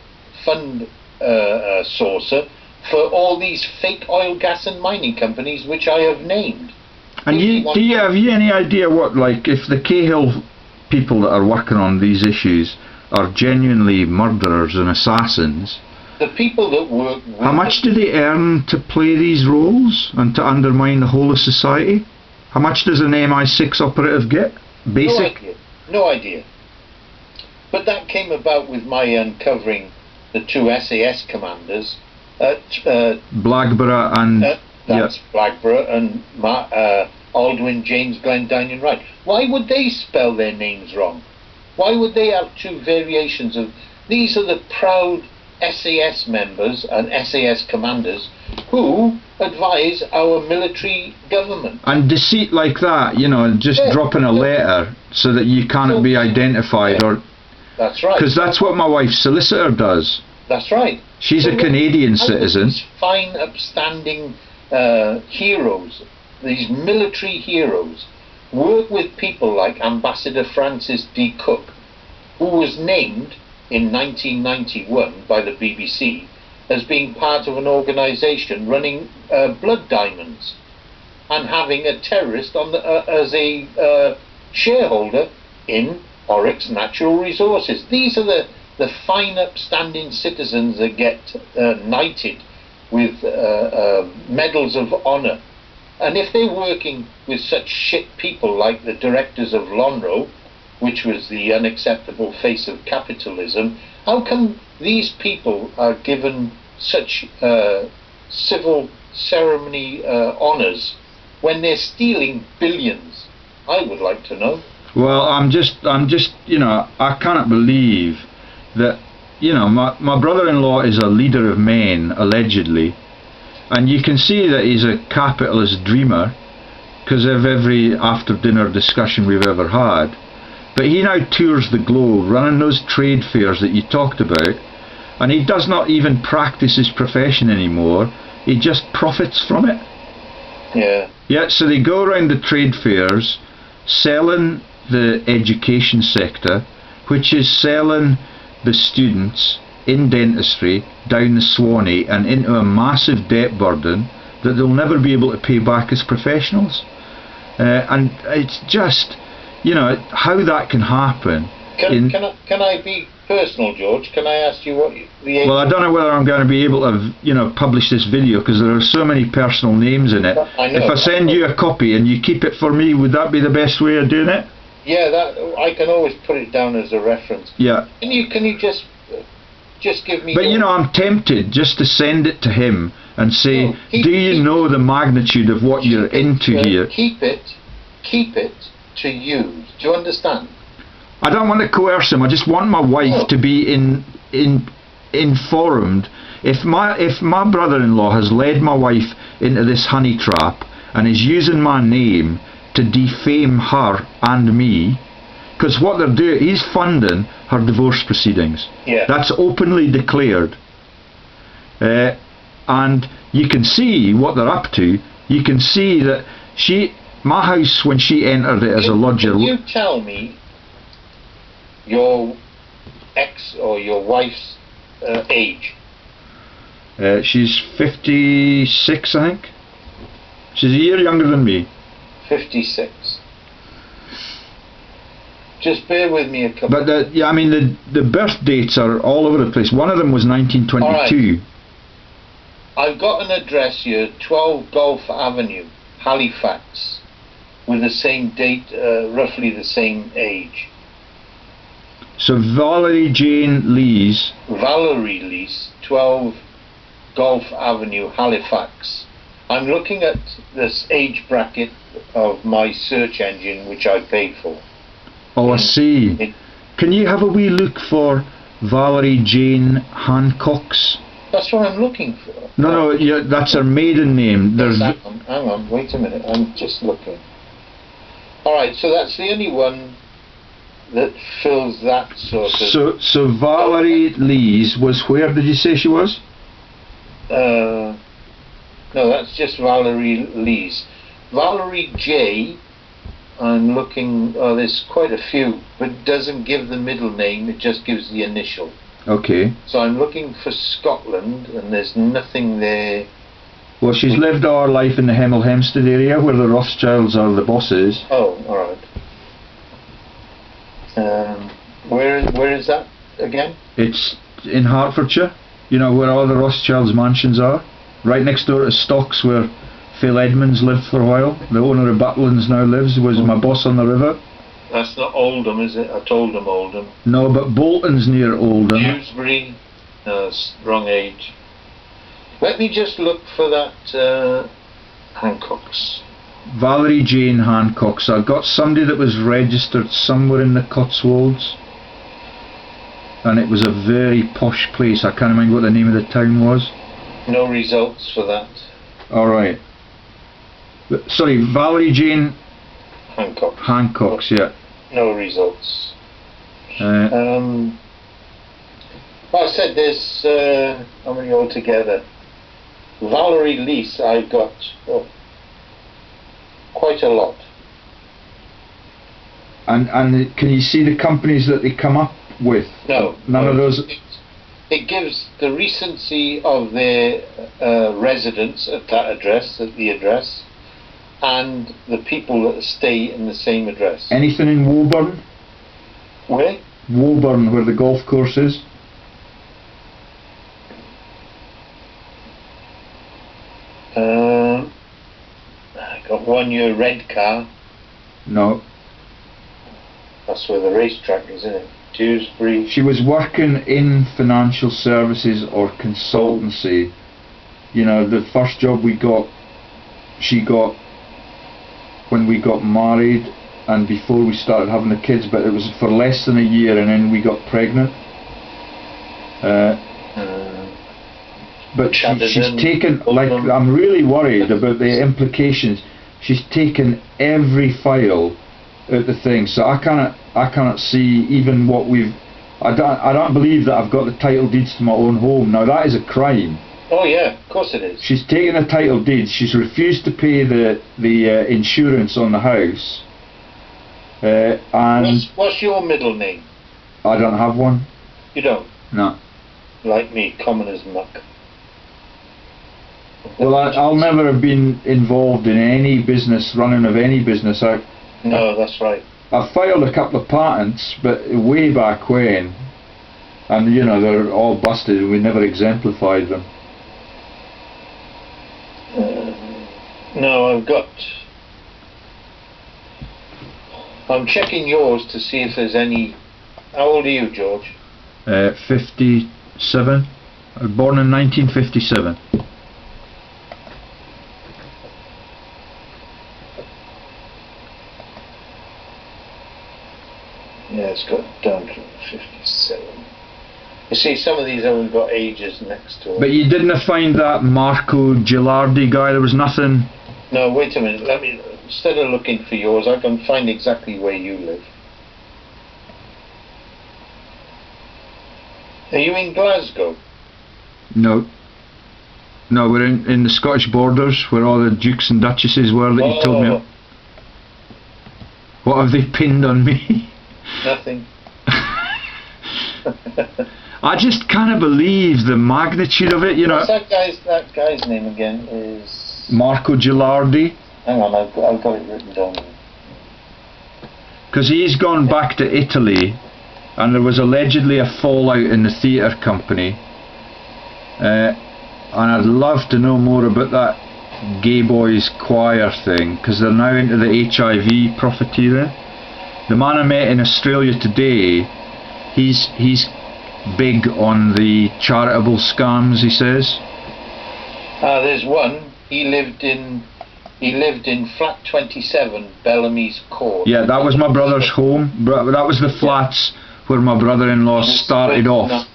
fund sourcer for all these fake oil, gas and mining companies which I have named. And have you any idea what, like, if the Cahill people that are working on these issues are genuinely murderers and assassins, the people that work with how much do they earn to play these roles and to undermine the whole of society? How much does an MI6 operative get? Basic? No idea. But that came about with my uncovering the two SAS commanders at Blackburrow and Blackburrow and Aldwyn, James, Glendine Wright. Why would they spell their names wrong? Why would they have two variations of... These are the proud SAS members and SAS commanders who advise our military government. And deceit like that, just dropping a letter so that you can't be identified, or... That's right. Because that's what my wife's solicitor does. That's right. She's a Canadian citizen. These fine, upstanding heroes, these military heroes, work with people like Ambassador Francis D. Cook, who was named in 1991 by the BBC as being part of an organisation running blood diamonds and having a terrorist on as a shareholder in Oryx Natural Resources. These are the fine upstanding citizens that get knighted with medals of honour. And if they're working with such shit people like the directors of Lonro, which was the unacceptable face of capitalism, how come these people are given such civil ceremony honours when they're stealing billions? I would like to know. Well, I'm just, you know, I cannot believe that, you know, my brother-in-law is a leader of men, allegedly, and you can see that he's a capitalist dreamer because of every after-dinner discussion we've ever had. But he now tours the globe, running those trade fairs that you talked about, and he does not even practice his profession anymore, he just profits from it. Yeah. Yeah, so they go around the trade fairs selling the education sector, which is selling the students in dentistry down the Swanee and into a massive debt burden that they'll never be able to pay back as professionals. And it's just, you know, how that can happen. Can I be personal, George? Can I ask you what the... Well, I don't know whether I'm going to be able to, you know, publish this video because there are so many personal names in it. I know. If I send you a copy and you keep it for me, would that be the best way of doing it? Yeah, that I can always put it down as a reference. Yeah. Can you just give me... But you know, I'm tempted just to send it to him and say, do you know the magnitude of what you're into here? Keep it to use. Do you understand? I don't want to coerce him. I just want my wife to be informed. If my brother-in-law has led my wife into this honey trap and is using my name to defame her and me, because what they're doing, he's funding her divorce proceedings. Yeah. That's openly declared. And you can see what they're up to. You can see that my house, when she entered it as a lodger... Can you tell me your ex or your wife's age? She's 56, I think. She's a year younger than me. 56. Just bear with me a couple. But I mean, the birth dates are all over the place. One of them was 1922. All right. I've got an address here, 12 Gulf Avenue, Halifax, with the same date, roughly the same age. So Valerie Jane Lees. Valerie Lees, 12 Gulf Avenue, Halifax. I'm looking at this age bracket of my search engine, which I paid for. Oh, I see. Can you have a wee look for Valerie Jane Hancock's? That's what I'm looking for. No, yeah, that's her maiden name. There's... Hang on, wait a minute. I'm just looking. All right, so that's the only one that fills that sort of... So Valerie Lees was where did you say she was? No, that's just Valerie Lees. Valerie J, I'm looking, there's quite a few, but it doesn't give the middle name, it just gives the initial. Okay. So I'm looking for Scotland, and there's nothing there. Well, she's lived all her life in the Hemel Hempstead area, where the Rothschilds are the bosses. Oh, alright. Where is that again? It's in Hertfordshire, you know, where all the Rothschilds' mansions are. Right next door to Stocks, where Phil Edmonds lived for a while. The owner of Butlins now lives, was my boss on the river. That's not Oldham, is it? I told him Oldham. No, but Bolton's near Oldham. Dewsbury? No, wrong age. Let me just look for that Hancock's. Valerie Jane Hancock's. I got somebody that was registered somewhere in the Cotswolds, and it was a very posh place. I can't remember what the name of the town was. No results for that. Alright. Sorry, Valerie Jane Hancock's, yeah. No results. Well, I said there's how many altogether? Valerie Lees, I've got quite a lot. And can you see the companies that they come up with? No. None of those. It gives the recency of their residence at that address, at the address, and the people that stay in the same address. Anything in Woburn? Where? Woburn, where the golf course is. I got 1 year Redcar. No. That's where the racetrack is, isn't it? Dewsbury. She was working in financial services or consultancy. You know, the first job she got when we got married, and before we started having the kids, but it was for less than a year, and then we got pregnant. But she's taken, like, I'm really worried about the implications. She's taken every file out the thing, so I cannot see even what we've. I don't believe that I've got the title deeds to my own home. Now that is a crime. Oh yeah, of course it is. She's taken the title deeds. She's refused to pay the insurance on the house. And what's your middle name? I don't have one. You don't? No. Like me, common as muck. Well, I'll never have been involved in any business, running of any business. No, that's right. I filed a couple of patents, but way back when, and you know, they're all busted and we never exemplified them. No, I'm checking yours to see if there's any. How old are you, George? 57. I was born in 1957. Yeah, it's got down to 57. You see, some of these haven't got ages next to it. But you didn't find that Marco Gilardi guy? There was nothing. No, wait a minute. Instead of looking for yours, I can find exactly where you live. Are you in Glasgow? No. No, we're in the Scottish borders, where all the dukes and duchesses were that you told me of. What have they pinned on me? Nothing. I just can't believe the magnitude of it, you know. What's that guy's name again? Is Marco Gilardi. Hang on, I've got it written down. Because he's gone back to Italy, and there was allegedly a fallout in the theatre company. And I'd love to know more about that Gay Boys Choir thing, because they're now into the HIV profiteering. The man I met in Australia today, he's big on the charitable scams, he says. There's one. He lived in flat 27, Bellamy's Court. Yeah, that was my brother's home. That was the flats where my brother-in-law started off.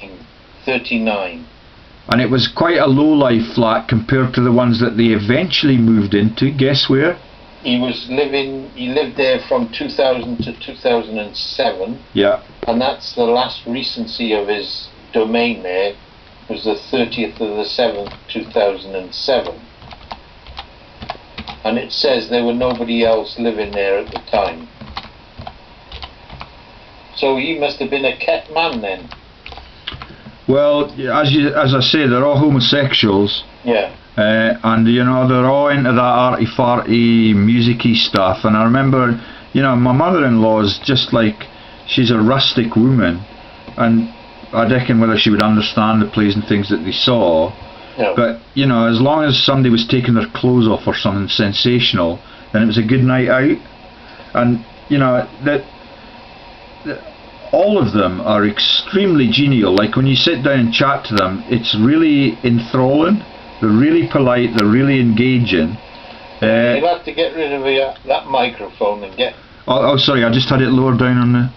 39. And it was quite a low-life flat compared to the ones that they eventually moved into. Guess where? He lived there from 2000 to 2007. Yeah. And that's the last recency of his domain there, was the 30th of the 7th, 2007. And it says there were nobody else living there at the time. So he must have been a kept man then. Well, as I say, they're all homosexuals. Yeah. And you know, they're all into that arty-farty, musicy stuff. And I remember, you know, my mother-in-law's just like, she's a rustic woman, and I reckon whether she would understand the plays and things that they saw. Yeah. But you know, as long as somebody was taking their clothes off or something sensational, then it was a good night out. And you know, all of them are extremely genial. Like when you sit down and chat to them, it's really enthralling. They're really polite, they're really engaging. You'll have to get rid of that microphone and get... Oh, sorry, I just had it lower down on the...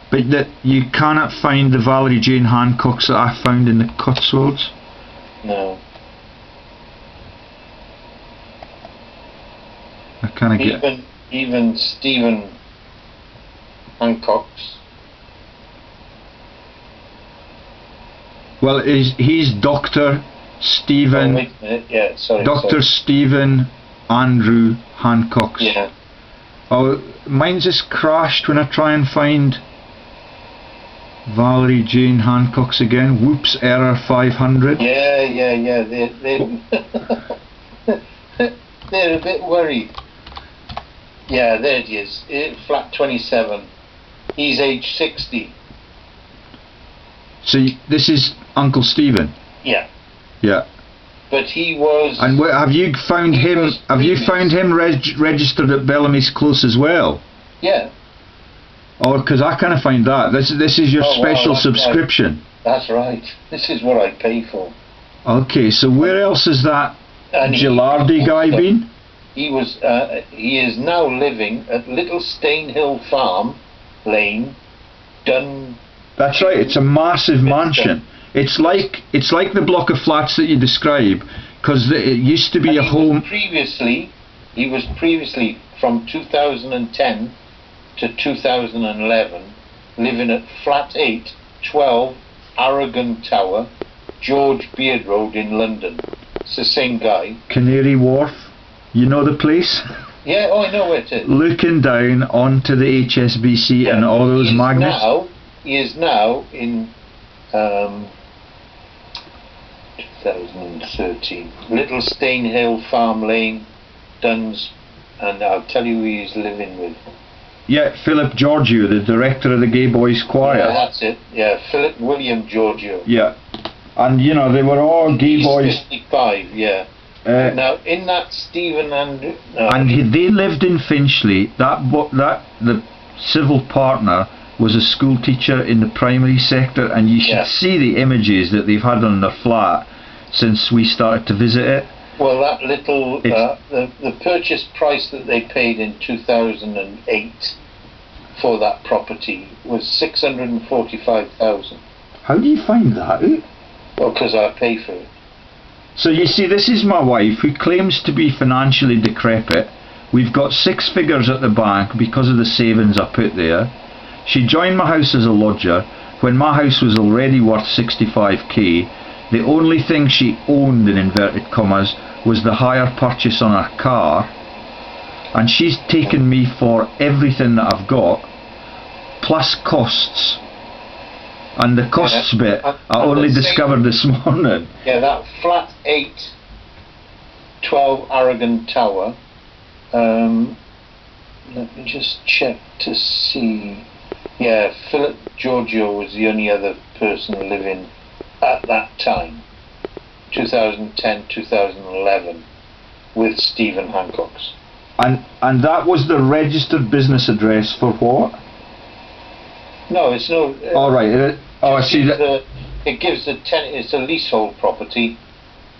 But that you cannot find the Valerie Jane Hancocks that I found in the Cotswolds? No. I kind of get... Even Stephen Hancock's. Well, he's Dr. Stephen... Oh, wait a minute. Yeah, sorry. Dr. Stephen Andrew Hancocks. Yeah. Oh, mine's just crashed when I try and find Valerie Jane Hancocks again. Whoops, error 500. Yeah. They're a bit worried. Yeah, there it is. Flat 27. He's age 60. So this is Uncle Stephen. Yeah. Yeah. But he was. And have you found him? Have you found him registered at Bellamy's Close as well? Yeah. Oh, because I kind of find that this is your special subscription. Right. That's right. This is what I pay for. Okay, so where else has that Gilardi guy been? he is now living at Little Stainhill Farm Lane, Dun. That's right. It's a massive mansion. It's like the block of flats that you describe, because it used to be a home. He was previously from 2010 to 2011 living at Flat 8, 12 Aragon Tower, George Beard Road in London. It's the same guy. Canary Wharf. You know the place? Yeah, I know where it is. Looking down onto the HSBC and all those magnets. He is now in 2013. Little Stainhill Farm Lane, Duns, and I'll tell you who he's living with. Yeah, Philip Giorgio, the director of the Gay Boys Choir. Yeah, that's it. Yeah, Philip William Giorgio. Yeah, and you know they were all gay boys. 55, yeah. Now in that Stephen and they lived in Finchley. The civil partner was a school teacher in the primary sector, and you should see the images that they've had on their flat since we started to visit it. Well, that little the purchase price that they paid in 2008 for that property was 645,000. How do you find that out? Well, because I pay for it. So you see, this is my wife who claims to be financially decrepit. We've got 6 figures at the bank because of the savings I put there. She joined my house as a lodger when my house was already worth 65k. The only thing she owned, in inverted commas, was the hire purchase on her car, and she's taken me for everything that I've got, plus costs. And the costs bit I only discovered this morning. Yeah, that Flat 8, 12 Aragon Tower. Let me just check to see. Yeah, Philip Giorgio was the only other person living at that time, 2010, 2011, with Stephen Hancock's. And that was the registered business address for what? No, it's no. All right. I see that. It gives the it's a leasehold property,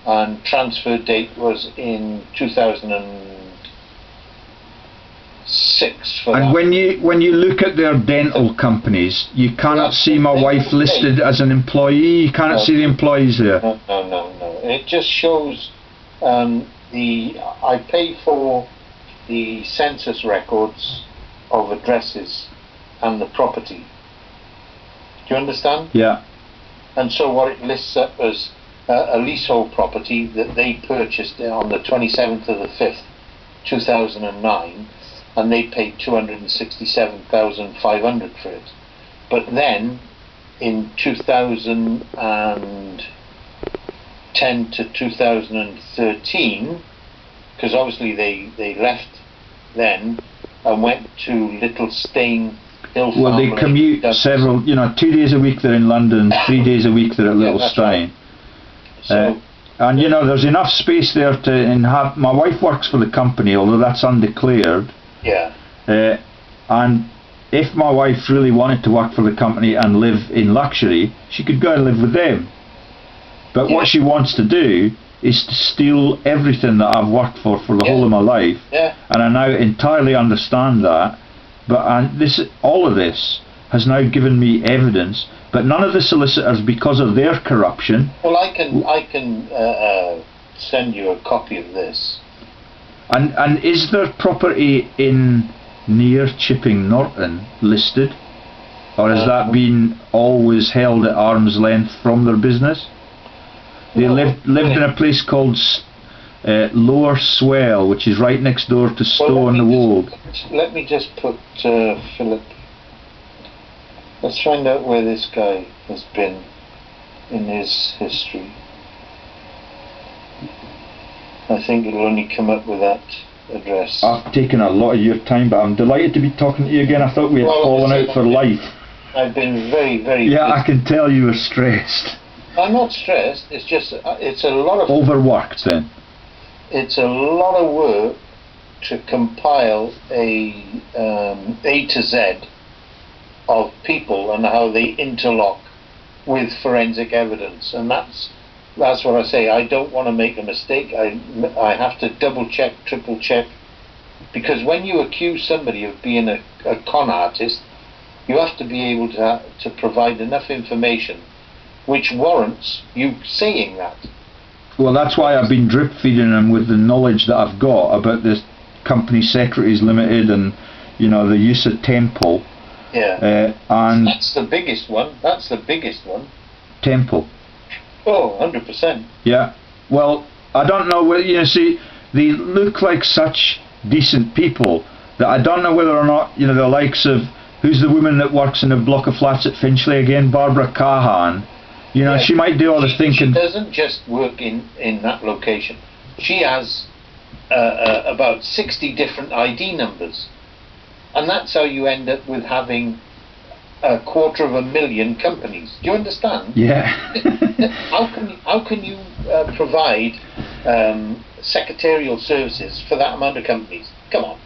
and transfer date was in 2006. And when you look at their dental companies, you cannot see my wife listed as an employee. You cannot see the employees there. No. It just shows I pay for the census records of addresses and the property. Do you understand? Yeah. And so what it lists up as a leasehold property that they purchased on the 27th of the 5th, 2009, and they paid 267,500 for it. But then, in 2010 to 2013, because obviously they left then and went to Little Stainhill. Well, they commute 2 days a week they're in London, 3 days a week they're at Little Stein. Right. And there's enough space there to inhabit. My wife works for the company, although that's undeclared. Yeah. And if my wife really wanted to work for the company and live in luxury, she could go and live with them. But what she wants to do is to steal everything that I've worked for the whole of my life. Yeah. And I now entirely understand that. But all of this has now given me evidence, but none of the solicitors, because of their corruption. Well, I can send you a copy of this. And is there property in near Chipping Norton listed, or has that been always held at arm's length from their business? They lived in a place called Lower Swell, which is right next door to Stowe on the Wold. Let me just put Philip. Let's find out where this guy has been in his history. I think it'll only come up with that address. I've taken a lot of your time, but I'm delighted to be talking to you again. I thought we had fallen out for life. I've been very, very Yeah, busy. I can tell you were stressed. I'm not stressed. It's just it's a lot of overworked then. It's a lot of work to compile a to Z of people and how they interlock with forensic evidence, and that's That's what I say. I don't want to make a mistake. I have to double check, triple check, because when you accuse somebody of being a con artist, you have to be able to provide enough information which warrants you saying that. Well, that's why I've been drip feeding them with the knowledge that I've got about this company Secretaries Limited and, you know, the use of Temple. Yeah. And that's the biggest one. That's the biggest one. Temple. Oh, 100%. Yeah. Well, I don't know whether, you know, see, they look like such decent people that I don't know whether or not, you know, the likes of, who's the woman that works in a block of flats at Finchley again? Barbara Cahan. You know, she might do all the thinking. She doesn't just work in that location. She has about 60 different ID numbers. And that's how you end up with having 250,000 companies. Do you understand? Yeah. How can you provide secretarial services for that amount of companies? Come on.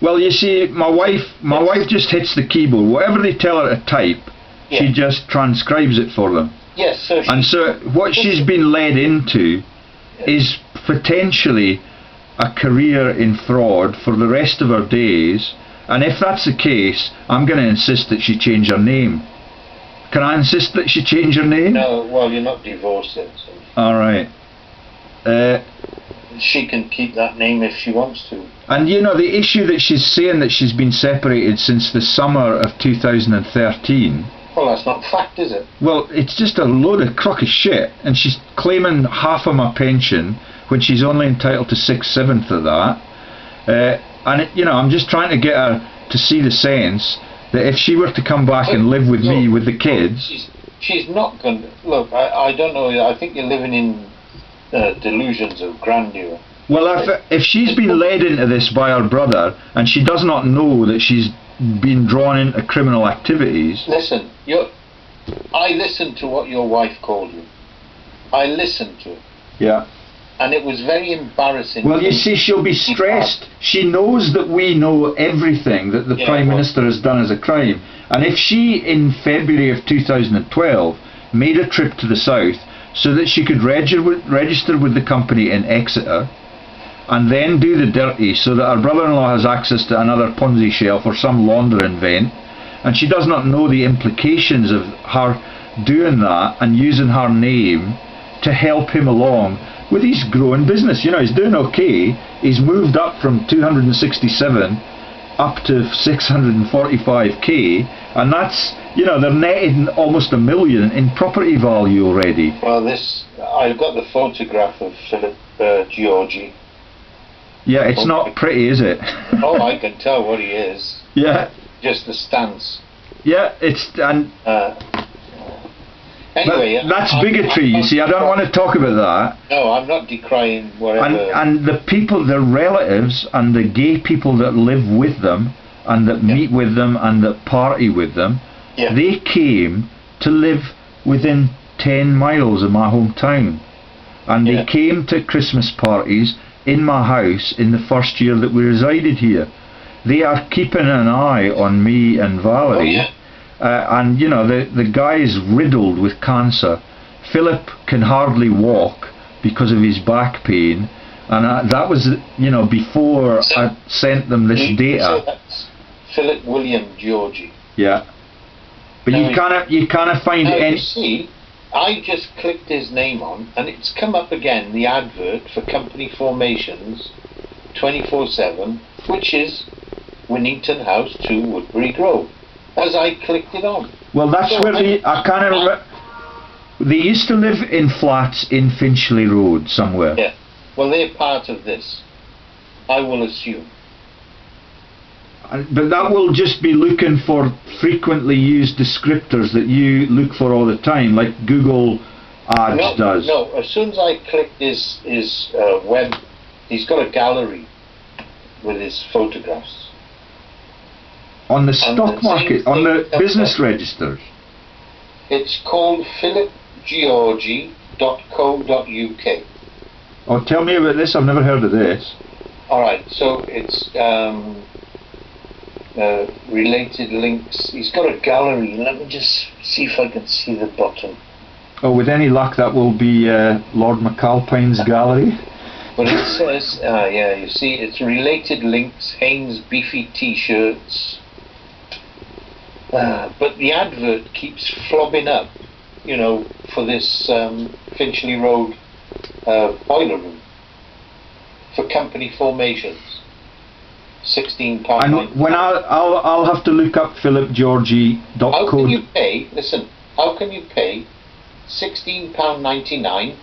Well, you see, my wife just hits the keyboard. Whatever they tell her to type, she just transcribes it for them. Yes, so what she's been led into is potentially a career in fraud for the rest of her days. And if that's the case, I'm going to insist that she change her name. Can I insist that she change her name? No, well, you're not divorced yet. So. All right. She can keep that name if she wants to. And you know, the issue that she's saying that she's been separated since the summer of 2013. Well, that's not fact, is it? Well, it's just a load of crock of shit. And she's claiming half of my pension when she's only entitled to 6/7 of that. And it, you know, I'm just trying to get her to see the sense that if she were to come back and live with me with the kids, she's not going to look. I don't know. I think you're living in delusions of grandeur. Well, if she's been led into this by her brother and she does not know that she's been drawn into criminal activities. Listen, I listened to what your wife called you. I listened to it. Yeah. And it was very embarrassing. Well, you see, she'll be stressed. She knows that we know everything that the Prime Minister has done as a crime. And if she, in February of 2012, made a trip to the south so that she could register with the company in Exeter, and then do the dirty so that her brother-in-law has access to another Ponzi shelf or some laundering vent, and she does not know the implications of her doing that and using her name to help him along with his growing business. You know, he's doing okay. He's moved up from 267 up to 645k, and that's, you know, they're netting almost $1 million in property value already. Well, I've got the photograph of Philip Georgi. Yeah, it's not pretty, is it? Oh, I can tell what he is. Yeah. Just the stance. Yeah, it's anyway, that's bigotry. You see, I don't want to talk about that. No, I'm not decrying whatever. And the people, their relatives, and the gay people that live with them, and that meet with them, and that party with them, they came to live within 10 miles of my hometown, and they came to Christmas parties in my house in the first year that we resided here. They are keeping an eye on me and Valerie. And you know, the guy is riddled with cancer. Philip can hardly walk because of his back pain, and that was, you know, before I sent them this data. So that's Philip William Georgi. Yeah, but now you can't find any. You see, I just clicked his name on, and it's come up again, the advert for company formations 24/7, which is Winnington House 2, Woodbury Grove. As I clicked it on. Well, that's where they used to live in flats in Finchley Road somewhere. Yeah. Well, they're part of this, I will assume. But that will just be looking for frequently used descriptors that you look for all the time, like Google Ads does. No, as soon as I clicked his web, he's got a gallery with his photographs. On the stock market, on the business registers. It's called philipgeorgi.co.uk. Oh, tell me about this, I've never heard of this. Alright, so it's related links. He's got a gallery. Let me just see if I can see the bottom. Oh, with any luck, that will be Lord McAlpine's gallery. But it says, yeah, you see, it's related links, Hanes beefy T-shirts. But the advert keeps flobbing up, you know, for this Finchley Road boiler room for company formations. £16. And when I'll have to look up philipgeorgie.co. How can you pay? Listen, how can you pay £16.99?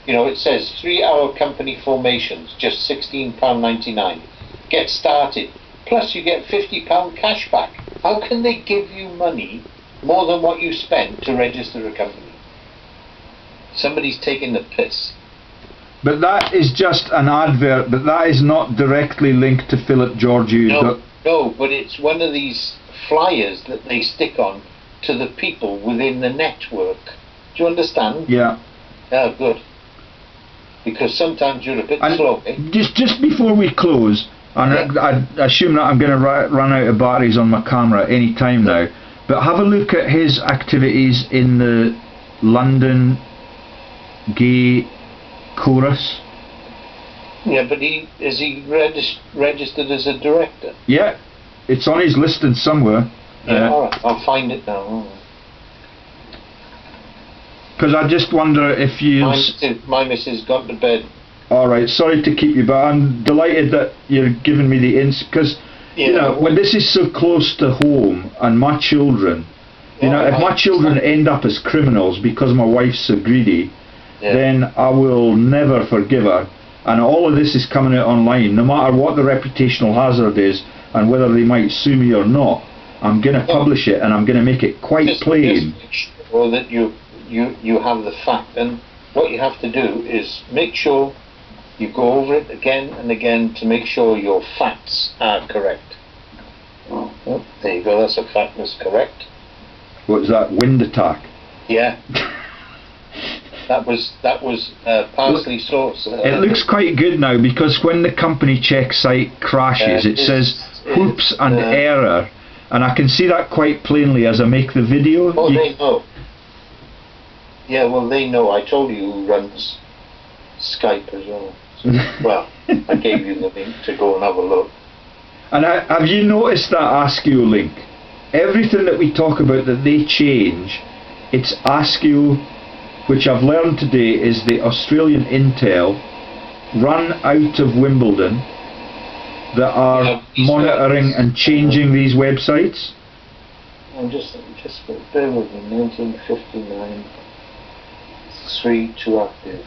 You know, it says 3-hour company formations, just £16.99. Get started. Plus you get £50 cash back. How can they give you money more than what you spent to register a company? Somebody's taking the piss. But that is just an advert, but that is not directly linked to Philip Georgie. No, but it's one of these flyers that they stick on to the people within the network. Do you understand? Yeah. Yeah, good. Because sometimes you're a bit slow, eh? Just before we close, and yeah. I assume that I'm going to run out of batteries on my camera any time now, but have a look at his activities in the London Gay Chorus. Yeah, but is he registered as a director? Yeah, it's on his listing somewhere. Yeah, alright, I'll find it now. Because I just wonder if you... My missus gone to bed. Alright, sorry to keep you, but I'm delighted that you're giving me the because you know, when this is so close to home and my children, you know, if my children end up as criminals because my wife's so greedy, then I will never forgive her. And all of this is coming out online, no matter what the reputational hazard is and whether they might sue me or not. I'm going to publish it and I'm going to make it quite plain. Just make sure that you have the fact, and what you have to do is make sure you go over it again and again to make sure your facts are correct. Oh, there you go, that's a fact that's correct. What's that, wind attack? Yeah. That was parsley sauce. It looks quite good now, because when the company check site crashes, it says whoops and error, and I can see that quite plainly as I make the video. Oh, they know. Yeah, well, they know. I told you who runs Skype as well. So, well, I gave you the link to go and have a look. And have you noticed that ASCII link? Everything that we talk about that they change, it's ASCII, which I've learned today is the Australian Intel run out of Wimbledon that are monitoring and changing these websites. I'm just bear with me. 1959, 3 to active.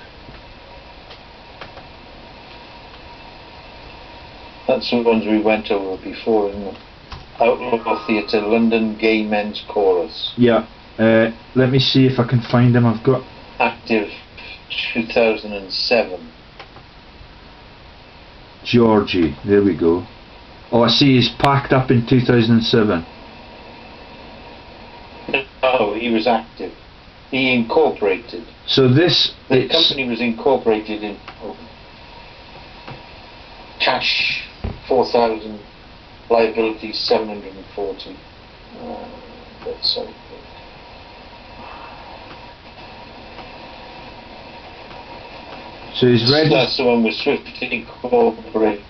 That's the ones we went over before, isn't it? Outlaw Theatre, London Gay Men's Chorus. Yeah. Let me see if I can find them. I've got active 2007. Georgie, there we go. Oh, I see he's packed up in 2007. No, he was active. He incorporated. So the company was incorporated in cash 4,000, liability 740. That's so. So he's ready. That's the one with Swift Incorporated.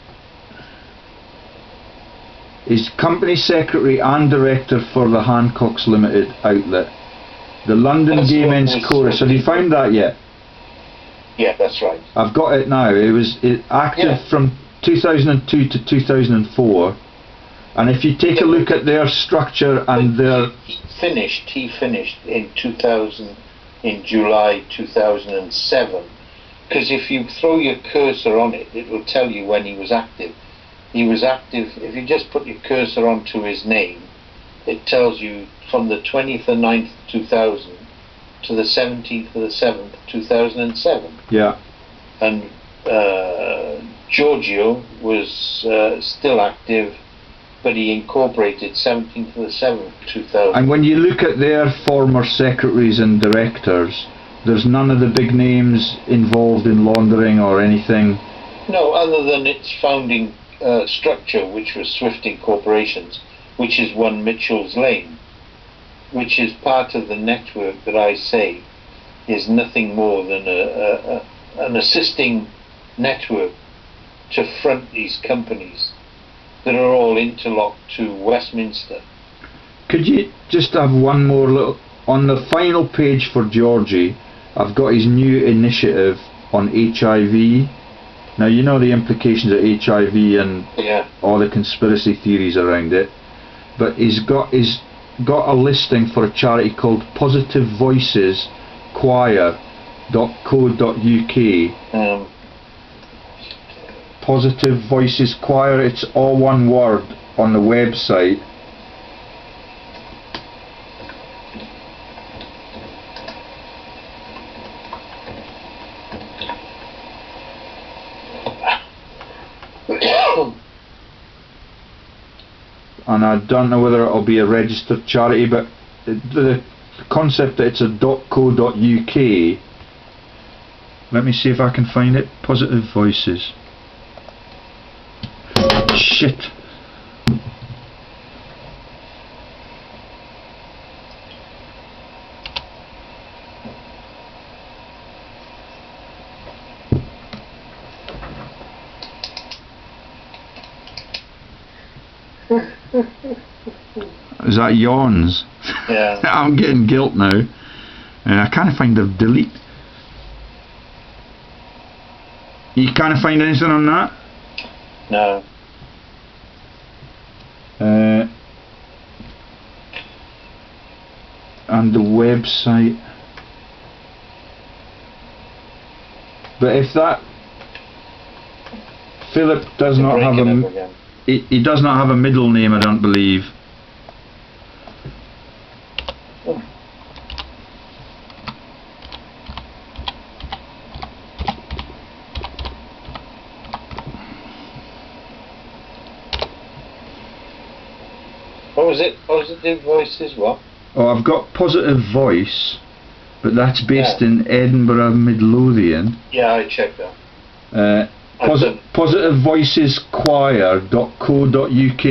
He's company secretary and director for the Hancocks Limited outlet, the London Gay Men's Chorus. Have you found that yet? Yeah, that's right. I've got it now. It was active from 2002 to 2004, and if you take a look at their structure and their... He finished in 2000, in July 2007. Because if you throw your cursor on it, it will tell you when he was active. He was active, if you just put your cursor onto his name, it tells you from the 20th of 9th 2000 to the 17th of the 7th 2007. Yeah. And Giorgio was still active, but he incorporated 17th of the 7th 2000. And when you look at their former secretaries and directors, there's none of the big names involved in laundering or anything? No, other than its founding structure, which was Swifting Corporations, which is 1 Mitchell's Lane, which is part of the network that I say is nothing more than an assisting network to front these companies that are all interlocked to Westminster. Could you just have one more little... On the final page for Georgie, I've got his new initiative on HIV. Now, you know the implications of HIV and all the conspiracy theories around it, but he's got a listing for a charity called Positive Voices Choir.co.uk. Positive Voices Choir, it's all one word on the website. And I don't know whether it'll be a registered charity, but the concept that it's a .co.uk, let me see if I can find it. Positive Voices. Shit. Is that yawns? Yeah. I'm getting guilt now. I can't find the delete. You can't find anything on that? No. And the website. But if that Philip does not have a... He does not have a middle name, I don't believe. What was it? Positive Voices, what? Oh, I've got Positive Voice, but that's based in Edinburgh, Midlothian. Yeah, I checked that. Positive Voices Choir.co.uk.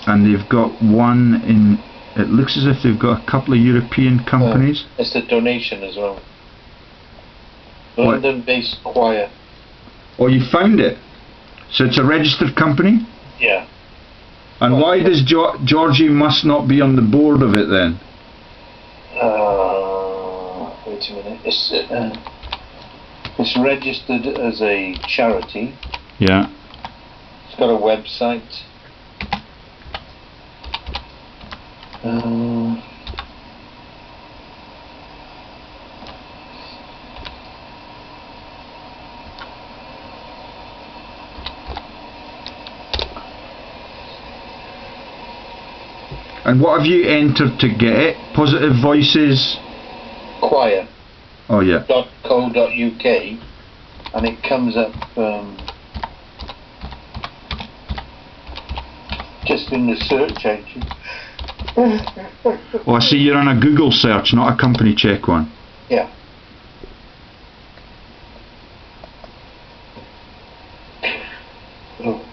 And they've got one in... It looks as if they've got a couple of European companies. It's a donation as well. London-based choir. Oh, you found it? So it's a registered company? Yeah. And why does Georgie must not be on the board of it then? Wait a minute. It's registered as a charity. Yeah. It's got a website. And what have you entered to get it? Positive Voices Choir. Oh yeah. .co.uk, and it comes up just in the search engine. Oh, I see you're on a Google search, not a company check one. Yeah. Oh.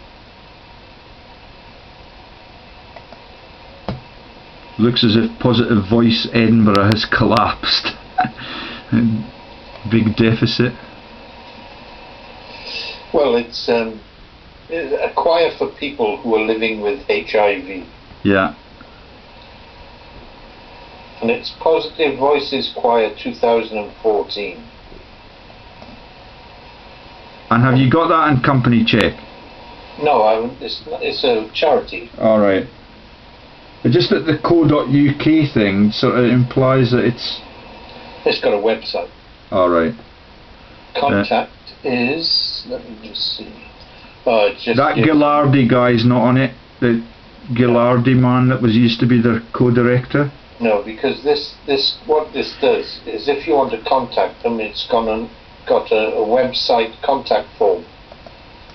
Looks as if Positive Voice Edinburgh has collapsed. Big deficit. Well, it's a choir for people who are living with HIV. Yeah. And it's Positive Voices Choir 2014. And have you got that in company check? No, I haven't. It's a charity. Alright. But just that the co.uk thing sort of implies that it's... It's got a website. Alright. Contact is... Let me just see. Oh, it's just... That Gillardy guy's not on it? The Gillardy man that used to be their co-director? No, because what this does is if you want to contact them, it's got a website contact form.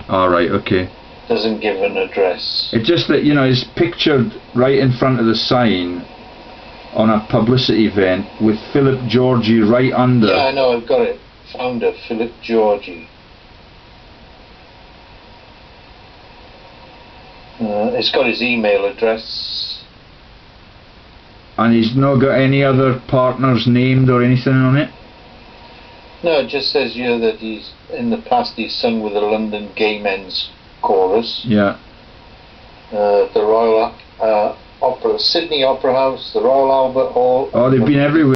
Alright, okay. Doesn't give an address. It's just that, you know, it's pictured right in front of the sign on a publicity event with Philip Georgie right under. Yeah, I know, I've got it. Founder, Philip Georgie. It's got his email address. And he's not got any other partners named or anything on it? No, it just says here that he's, in the past, he's sung with the London Gay Men's Chorus. Yeah. The Royal Opera, Sydney Opera House, the Royal Albert Hall. Oh, they've been everywhere.